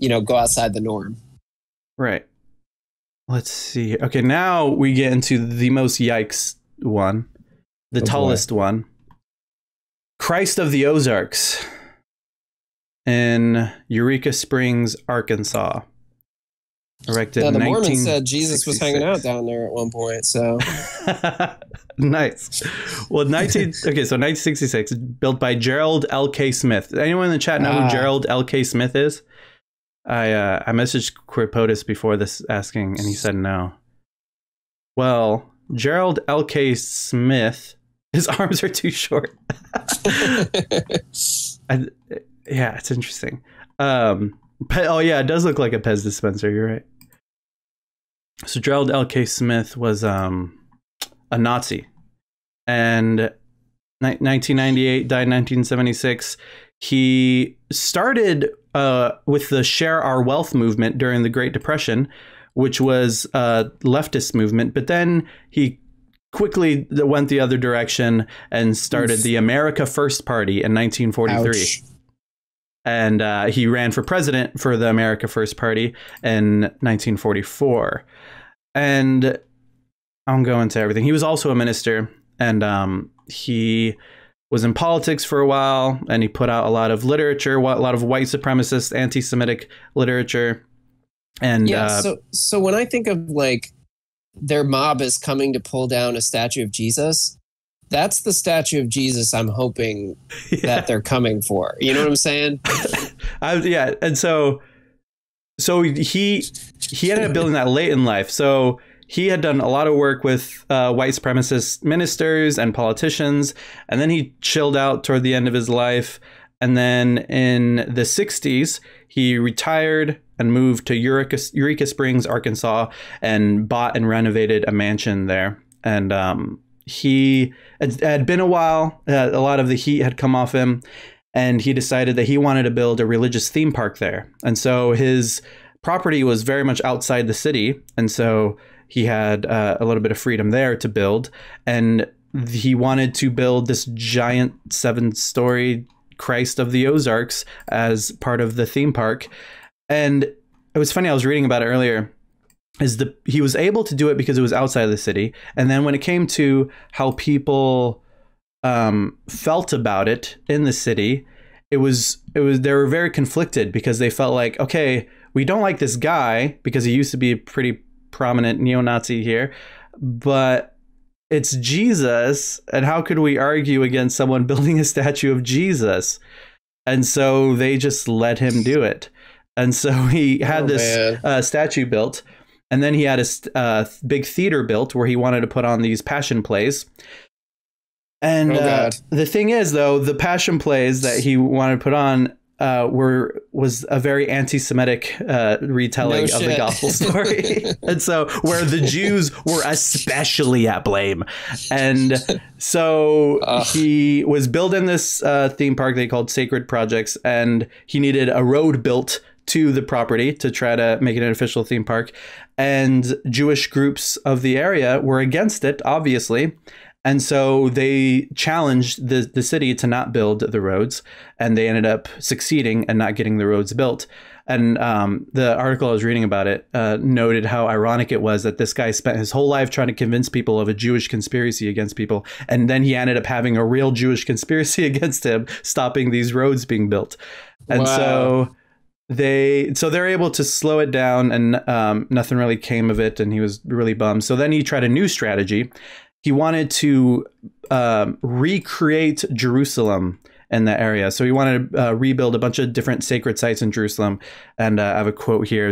go outside the norm. Right. Let's see. Okay, now we get into the most yikes one, the tallest one. Christ of the Ozarks in Eureka Springs, Arkansas. Erected the in Mormons said Jesus was hanging out down there at one point, so. Nice. Well, 1966, built by Gerald L.K. Smith. Anyone in the chat know who Gerald L.K. Smith is? I messaged Queer POTUS before this asking, and he said no. Well, Gerald L.K. Smith, his arms are too short. Yeah, it's interesting. It does look like a Pez dispenser. You're right. So Gerald L.K. Smith was a Nazi, and 1998, died in 1976. He started with the Share Our Wealth movement during the Great Depression, which was a leftist movement, but then he quickly went the other direction and started the America First Party in 1943. Ouch. And he ran for president for the America First Party in 1944. And I'm going to everything. He was also a minister, and he was in politics for a while, and he put out a lot of literature, a lot of white supremacist, anti-Semitic literature. And so when I think of like their mob is coming to pull down a statue of Jesus. That's the statue of Jesus I'm hoping that they're coming for. You know what I'm saying? Yeah. And so he ended up building that late in life. So he had done a lot of work with white supremacist ministers and politicians, and then he chilled out toward the end of his life. And then in the 60s, he retired and moved to Eureka Springs, Arkansas, and bought and renovated a mansion there. And he had been a while. A lot of the heat had come off him, and he decided that he wanted to build a religious theme park there. And so his property was very much outside the city, and so he had a little bit of freedom there to build. And he wanted to build this giant 7-story Christ of the Ozarks as part of the theme park. And it was funny, I was reading about it earlier, he was able to do it because it was outside of the city. And then when it came to how people felt about it in the city, they were very conflicted, because they felt like, okay, we don't like this guy because he used to be a pretty prominent neo-Nazi here, but it's Jesus, and how could we argue against someone building a statue of Jesus? And so they just let him do it. And so he had this statue built, and then he had a big theater built where he wanted to put on these passion plays. And the thing is, though, the passion plays that he wanted to put on was a very anti-Semitic retelling of the gospel story. And so, where the Jews were especially at blame. And so he was building this theme park they called Sacred Projects, and he needed a road built to the property to try to make it an official theme park. And Jewish groups of the area were against it, obviously. And so they challenged the city to not build the roads, and they ended up succeeding and not getting the roads built. And the article I was reading about it noted how ironic it was that this guy spent his whole life trying to convince people of a Jewish conspiracy against people, and then he ended up having a real Jewish conspiracy against him, stopping these roads being built. And so they're able to slow it down, and nothing really came of it, and he was really bummed. So then he tried a new strategy. He wanted to recreate Jerusalem in that area. So he wanted to rebuild a bunch of different sacred sites in Jerusalem. And I have a quote here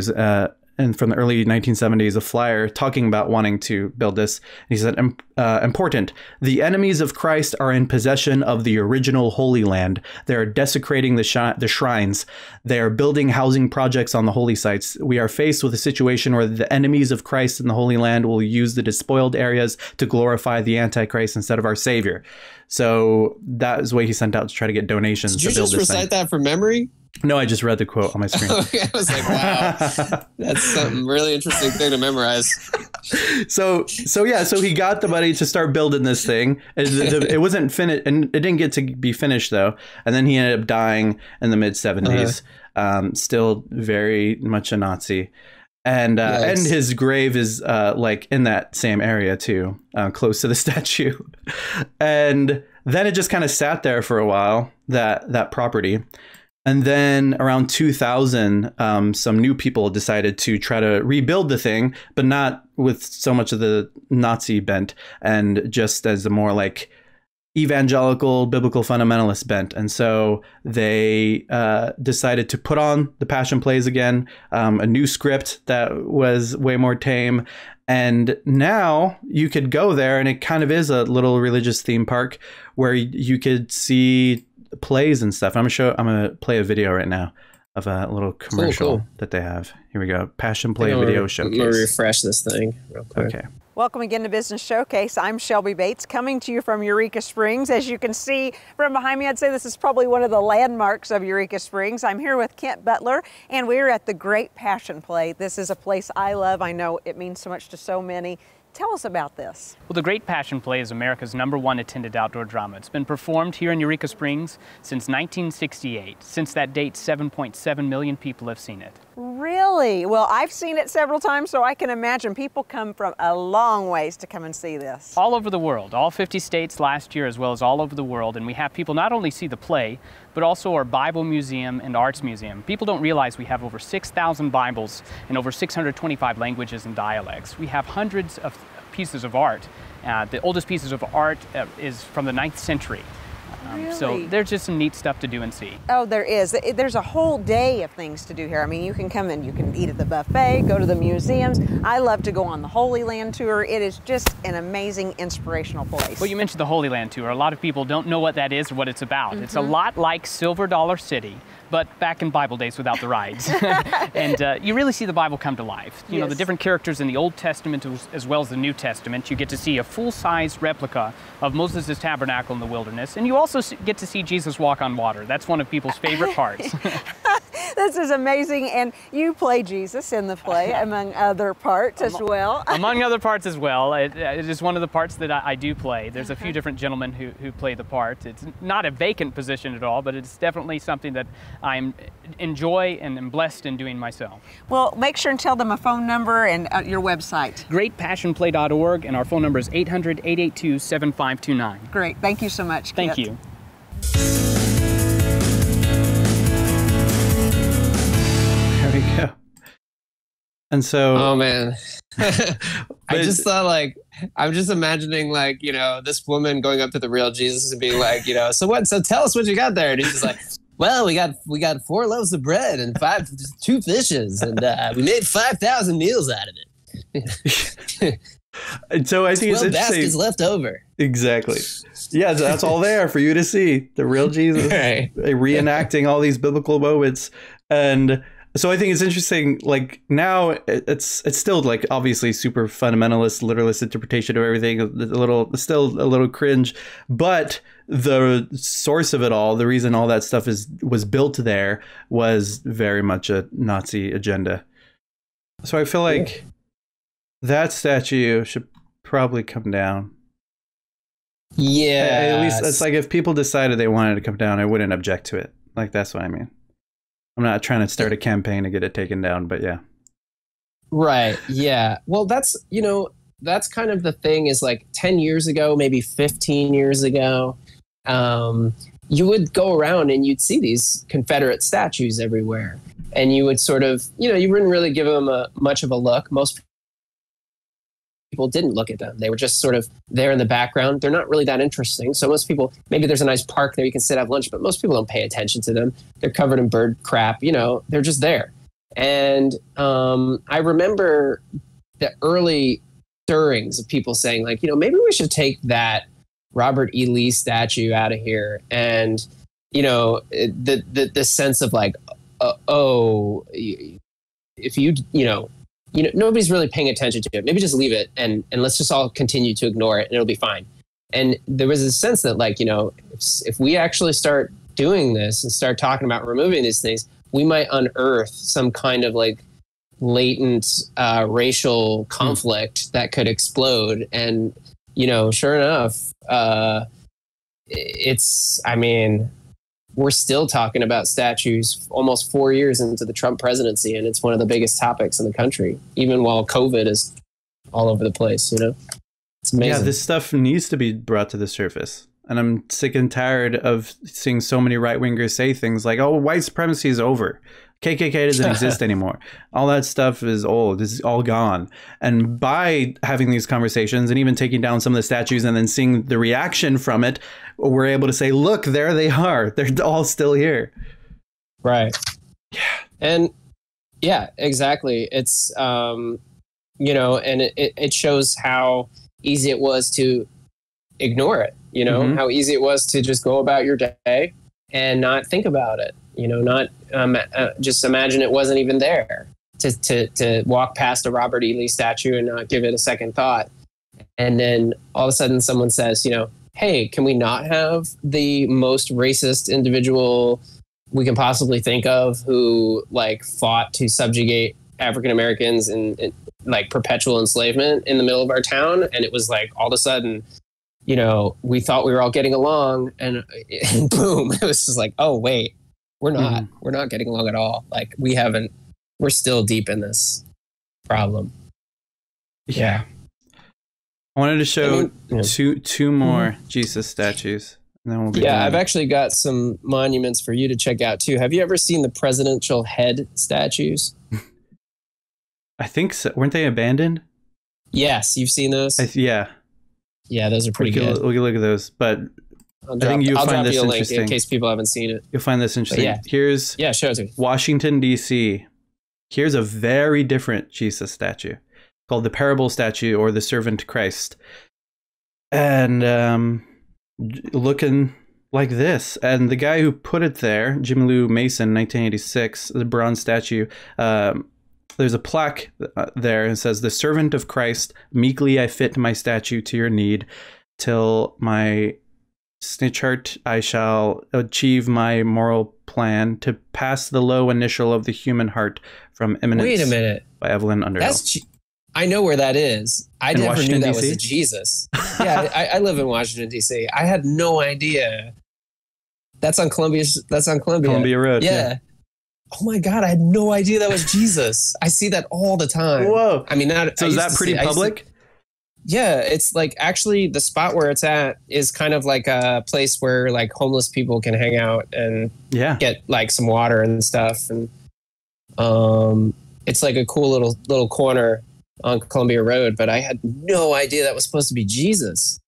and from the early 1970s, a flyer talking about wanting to build this. He said, important, the enemies of Christ are in possession of the original Holy Land. They are desecrating the shrines. They are building housing projects on the holy sites. We are faced with a situation where the enemies of Christ in the Holy Land will use the despoiled areas to glorify the Antichrist instead of our Savior. So that is what he sent out to try to get donations. Did you just recite that from memory? No, I just read the quote on my screen. Okay, I was like, wow, that's something really interesting thing to memorize. So he got the money to start building this thing. It wasn't finished, and it didn't get to be finished though. And then he ended up dying in the mid 70s. Still very much a Nazi. And his grave is like in that same area too, close to the statue. And then it just kind of sat there for a while, that property. And then around 2000, some new people decided to try to rebuild the thing, but not with so much of the Nazi bent, and just as a more like evangelical, biblical fundamentalist bent. And so they decided to put on the Passion Plays again, a new script that was way more tame. And now you could go there, and it kind of is a little religious theme park where you could see plays and stuff. I'm gonna play a video right now of a little commercial that they have. Here we go. Passion Play Video Showcase. I'm gonna refresh this thing real quick. Okay. Welcome again to Business Showcase. I'm Shelby Bates, coming to you from Eureka Springs. As you can see from behind me, I'd say this is probably one of the landmarks of Eureka Springs. I'm here with Kent Butler, and we're at the Great Passion Play. This is a place I love. I know it means so much to so many. Tell us about this. Well, the Great Passion Play is America's #1 attended outdoor drama. It's been performed here in Eureka Springs since 1968. Since that date, 7.7 million people have seen it. Really? Well, I've seen it several times, so I can imagine people come from a long ways to come and see this. All over the world, all 50 states last year, as well as all over the world. And we have people not only see the play, but also our Bible Museum and Arts Museum. People don't realize we have over 6,000 Bibles in over 625 languages and dialects. We have hundreds of pieces of art. The oldest pieces of art is from the 9th century. Really? So there's just some neat stuff to do and see. Oh, there is. There's a whole day of things to do here. I mean, you can come and you can eat at the buffet, go to the museums. I love to go on the Holy Land tour. It is just an amazing, inspirational place. Well, you mentioned the Holy Land tour. A lot of people don't know what that is or what it's about. It's a lot like Silver Dollar City, but back in Bible days without the rides. And you really see the Bible come to life. You know, the different characters in the Old Testament as well as the New Testament. You get to see a full-size replica of Moses' tabernacle in the wilderness. And you also get to see Jesus walk on water. That's one of people's favorite parts. This is amazing, and you play Jesus in the play, among other parts as well. Among other parts as well. It is one of the parts that I do play. There's a few different gentlemen who play the part. It's not a vacant position at all, but it's definitely something that I enjoy and am blessed in doing myself. Well, make sure and tell them a phone number and your website. GreatPassionPlay.org, and our phone number is 800-882-7529. Great. Thank you so much, Thank Kit. you. There we go. And so, Oh man, I just thought like I'm just imagining like this woman going up to the real Jesus and being like so what? So tell us what you got there. And he's just like, well, we got 4 loaves of bread and 2 fishes, and we made 5,000 meals out of it. and so I think it's 12 interesting. baskets left over. Exactly. Yeah, so that's all there for you to see. The real Jesus, Right. reenacting all these biblical moments. And so I think it's interesting, like now it's still like obviously super fundamentalist, literalist interpretation of everything, still a little cringe, but the source of it all, the reason all that stuff was built there was very much a Nazi agenda. So I feel like that statue should probably come down. Yeah. At least it's like if people decided they wanted to come down, I wouldn't object to it. Like that's what I mean. I'm not trying to start a campaign to get it taken down, but yeah. Right. Yeah. Well, that's kind of the thing is like 10 years ago, maybe 15 years ago, you would go around and you'd see these Confederate statues everywhere. And you would sort of, you wouldn't really give them much of a look. Most people didn't look at them. They were just sort of there in the background. They're not really that interesting. So most people, maybe there's a nice park there you can sit, have lunch, but most people don't pay attention to them. They're covered in bird crap, they're just there. And I remember the early stirrings of people saying like, maybe we should take that Robert E. Lee statue out of here. And, the sense of like, if nobody's really paying attention to it. Maybe just leave it and let's just all continue to ignore it and it'll be fine. And there was a sense that like, if we actually start doing this and start talking about removing these things, we might unearth some kind of like latent racial conflict that could explode. And, sure enough, we're still talking about statues almost 4 years into the Trump presidency, and it's one of the biggest topics in the country, even while COVID is all over the place, It's amazing. Yeah, this stuff needs to be brought to the surface. And I'm sick and tired of seeing so many right-wingers say things like, oh, white supremacy is over. KKK doesn't exist anymore. All that stuff is old. It's all gone. And by having these conversations and even taking down some of the statues and then seeing the reaction from it, we're able to say, look, there they are. They're all still here. Right. Yeah. And yeah, exactly. It's, and it shows how easy it was to ignore it, how easy it was to just go about your day and not think about it, not just imagine it wasn't even there, to walk past a Robert E. Lee statue and not give it a second thought. And then all of a sudden someone says, hey, can we not have the most racist individual we can possibly think of who like fought to subjugate African Americans in like perpetual enslavement in the middle of our town? And it was like all of a sudden, we thought we were all getting along, and boom, it was just like, oh wait, we're not getting along at all. Like we haven't we're still deep in this problem. Yeah. I wanted to show yeah. two more Jesus statues. And then we'll be Yeah, done. I've actually got some monuments for you to check out too. Have you ever seen the presidential head statues? I think so. Weren't they abandoned? Yes, you've seen those? Yeah. Yeah, those are pretty good. We can look at those. But I'll I think you'll drop find this you a link interesting. in case people haven't seen it. You'll find this interesting. Yeah. Here's Yeah, show it to me. Washington, D.C. Here's a very different Jesus statue called the Parable Statue or the Servant Christ. And looking like this. And the guy who put it there, Jim Lou Mason, 1986, the bronze statue, there's a plaque there and says, "The servant of Christ, meekly I fit my statue to your need, till my snitch heart I shall achieve my moral plan, to pass the low initial of the human heart from eminence." Wait a minute. By Evelyn Underhill. I know where that is. I never Washington, knew that DC? was a Jesus. Yeah, I live in Washington, D.C. I had no idea. That's on Columbia. Columbia Road. Yeah. Oh my God, I had no idea that was Jesus. I see that all the time. Whoa. I mean, So is that pretty public? Yeah, it's like actually the spot where it's at is kind of like a place where like homeless people can hang out and get like some water and stuff. And it's like a cool little corner on Columbia Road, but I had no idea that was supposed to be Jesus.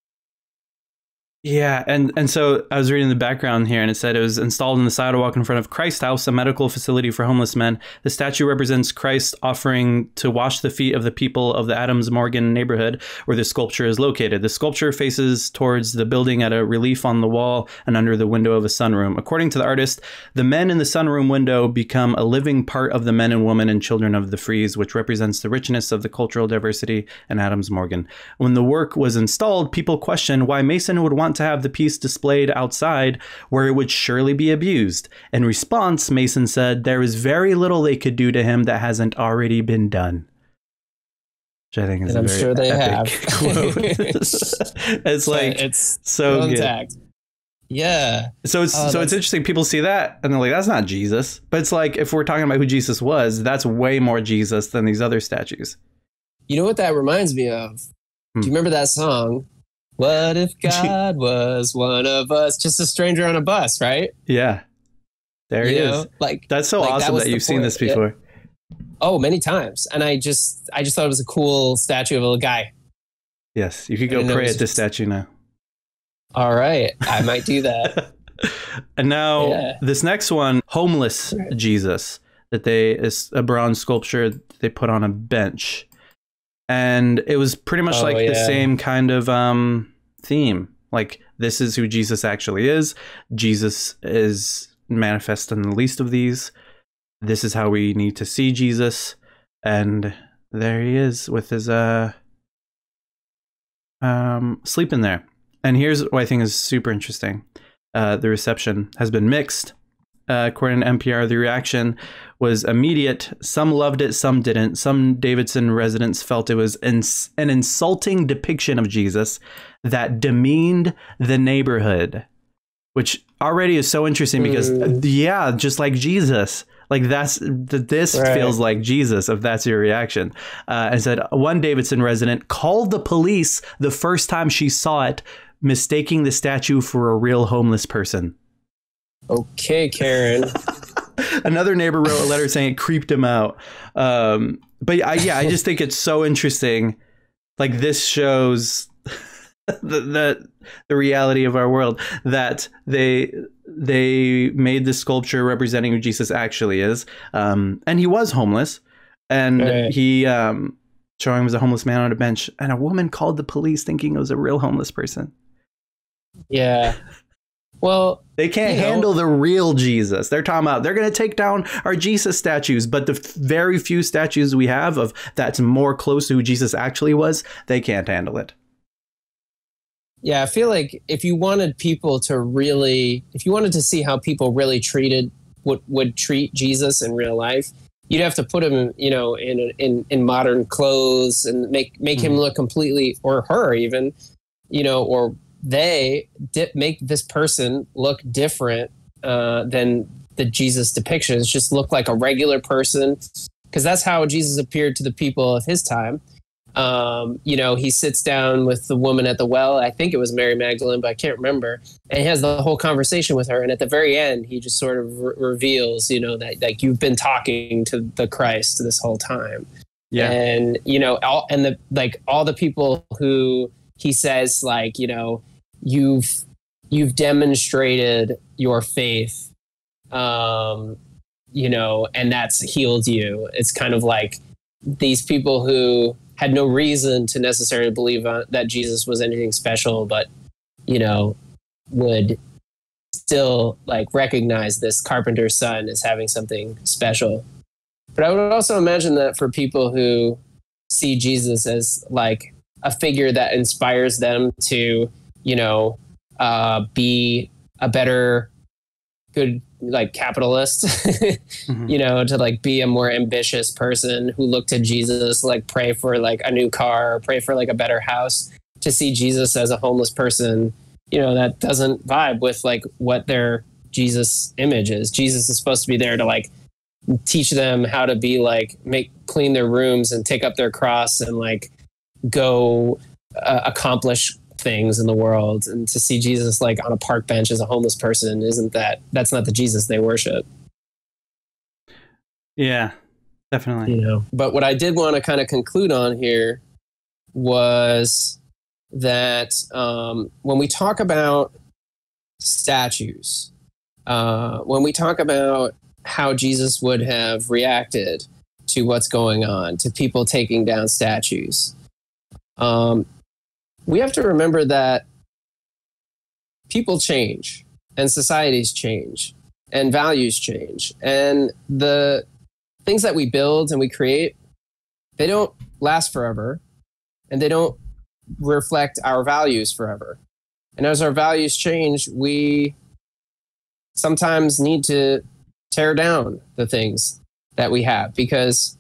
Yeah, and so I was reading the background here, and it said it was installed in the sidewalk in front of Christ House, a medical facility for homeless men. The statue represents Christ offering to wash the feet of the people of the Adams Morgan neighborhood where the sculpture is located. The sculpture faces towards the building at a relief on the wall and under the window of a sunroom. According to the artist, the men in the sunroom window become a living part of the men and women and children of the frieze, which represents the richness of the cultural diversity in Adams Morgan. When the work was installed, people questioned why Mason would want to have the piece displayed outside where it would surely be abused. In response, Mason said there is very little they could do to him that hasn't already been done. Which I think is And I'm sure they have. Quote. It's like it's so intact. good. Yeah. So it's interesting. People see that and they're like, that's not Jesus. But it's like, if we're talking about who Jesus was, that's way more Jesus than these other statues. You know what that reminds me of? Do you remember that song? What if God was one of us? Just a stranger on a bus, right? Yeah. There he is. Like, that's so awesome that you've seen this before. Oh, many times. And I just thought it was a cool statue of a little guy. Yes, you could go pray at this statue now. All right, I might do that. And now this next one, homeless Jesus, that is a bronze sculpture they put on a bench. And it was pretty much the same kind of theme. Like, this is who Jesus actually is. Jesus is manifest in the least of these. This is how we need to see Jesus. And there he is with his sleeping there. And here's what I think is super interesting. The reception has been mixed. According to NPR, the reaction was immediate. Some loved it, some didn't. Some Davidson residents felt it was an insulting depiction of Jesus that demeaned the neighborhood, which already is so interesting because, just like Jesus. Like, this feels like Jesus, if that's your reaction. And said one Davidson resident called the police the first time she saw it, mistaking the statue for a real homeless person. Okay, Karen. Another neighbor wrote a letter saying it creeped him out. But I just think it's so interesting. Like, this shows the reality of our world, that they made this sculpture representing who Jesus actually is. And he was homeless, and he showing him as a homeless man on a bench, and a woman called the police thinking it was a real homeless person. Yeah. Well, they can't handle the real Jesus. They're talking about they're going to take down our Jesus statues, but the very few statues we have of that's more close to who Jesus actually was, they can't handle it. Yeah, I feel like if you wanted people to really, if you wanted to see how people really would treat Jesus in real life, you'd have to put him, in modern clothes and make him look completely, or her even, or make this person look different than the Jesus depictions. Just look like a regular person, because that's how Jesus appeared to the people of his time. He sits down with the woman at the well. I think it was Mary Magdalene, but I can't remember. And he has the whole conversation with her. And at the very end, he just sort of reveals, that like you've been talking to the Christ this whole time. Yeah. And, all the people who he says, like, you've demonstrated your faith, and that's healed you. It's kind of like these people who had no reason to necessarily believe that Jesus was anything special, but, would still like recognize this carpenter's son as having something special. But I would also imagine that for people who see Jesus as like a figure that inspires them to, be a better, good, like capitalist, mm-hmm. To like be a more ambitious person who looked to Jesus, like pray for like a new car, or pray for like a better house, to see Jesus as a homeless person, that doesn't vibe with like what their Jesus image is. Jesus is supposed to be there to like teach them how to be like, clean their rooms and take up their cross and like go accomplish things in the world. And to see Jesus like on a park bench as a homeless person, that's not the Jesus they worship. Yeah, definitely. But what I did want to kind of conclude on here was that when we talk about statues, when we talk about how Jesus would have reacted to what's going on, to people taking down statues, we have to remember that people change and societies change and values change. And the things that we build and we create, they don't last forever, and they don't reflect our values forever. And as our values change, we sometimes need to tear down the things that we have, because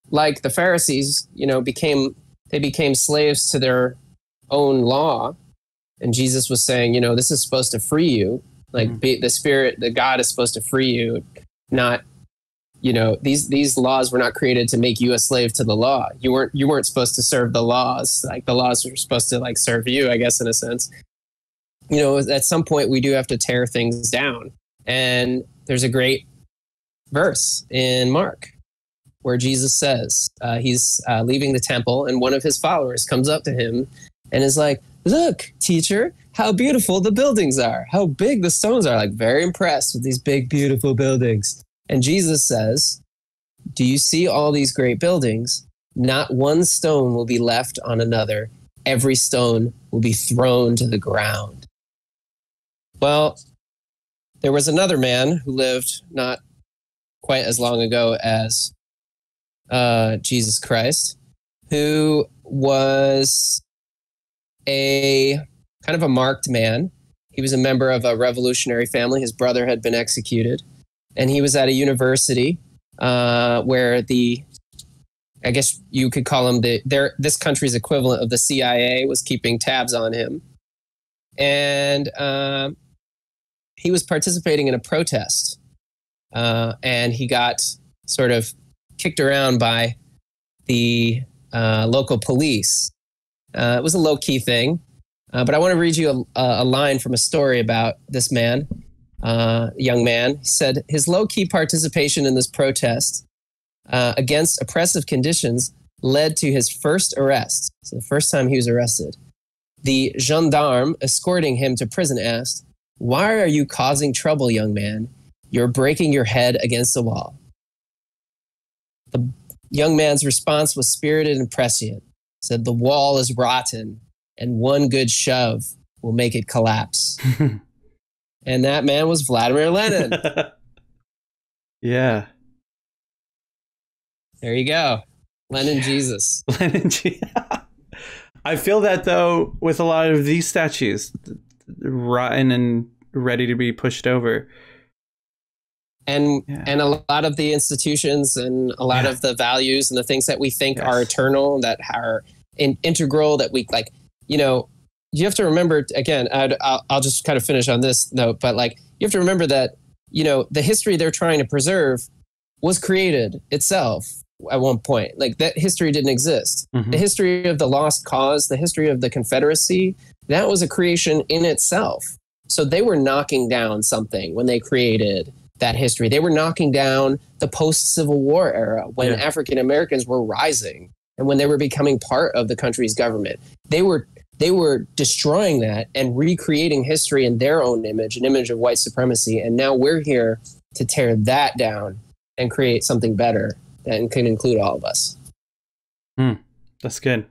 like the Pharisees, became slaves to their own law. And Jesus was saying, this is supposed to free you. Like the Spirit, the God is supposed to free you, not, these laws were not created to make you a slave to the law. You weren't supposed to serve the laws. Like the laws were supposed to like serve you, I guess, in a sense. At some point we do have to tear things down. And there's a great verse in Mark where Jesus says, he's leaving the temple, and one of his followers comes up to him and is like, "Look, teacher, how beautiful the buildings are, how big the stones are," like very impressed with these big, beautiful buildings. And Jesus says, "Do you see all these great buildings? Not one stone will be left on another. Every stone will be thrown to the ground." Well, there was another man who lived not quite as long ago as Jesus Christ, who was a kind of a marked man. He was a member of a revolutionary family. His brother had been executed. And he was at a university where I guess you could call him this country's equivalent of the CIA was keeping tabs on him. And he was participating in a protest. And he got sort of kicked around by the local police. It was a low-key thing. But I want to read you a line from a story about this man. Young man. He said his low-key participation in this protest against oppressive conditions led to his first arrest. So the first time he was arrested. The gendarme escorting him to prison asked, "Why are you causing trouble, young man? You're breaking your head against the wall." The young man's response was spirited and prescient. He said, "The wall is rotten, and one good shove will make it collapse." And that man was Vladimir Lenin. Yeah. There you go. Lenin Jesus. I feel that, though, with a lot of these statues, rotten and ready to be pushed over. And a lot of the institutions and a lot of the values and the things that we think are eternal, that are integral, that we like, you have to remember, again, I'll just kind of finish on this note, but like, you have to remember that, the history they're trying to preserve was created itself at one point. Like that history didn't exist. The history of the Lost Cause, the history of the Confederacy, that was a creation in itself. So they were knocking down something when they created that history. They were knocking down the post-Civil War era when African Americans were rising and when they were becoming part of the country's government. They were destroying that and recreating history in their own image, an image of white supremacy. And now we're here to tear that down and create something better that can include all of us. That's good.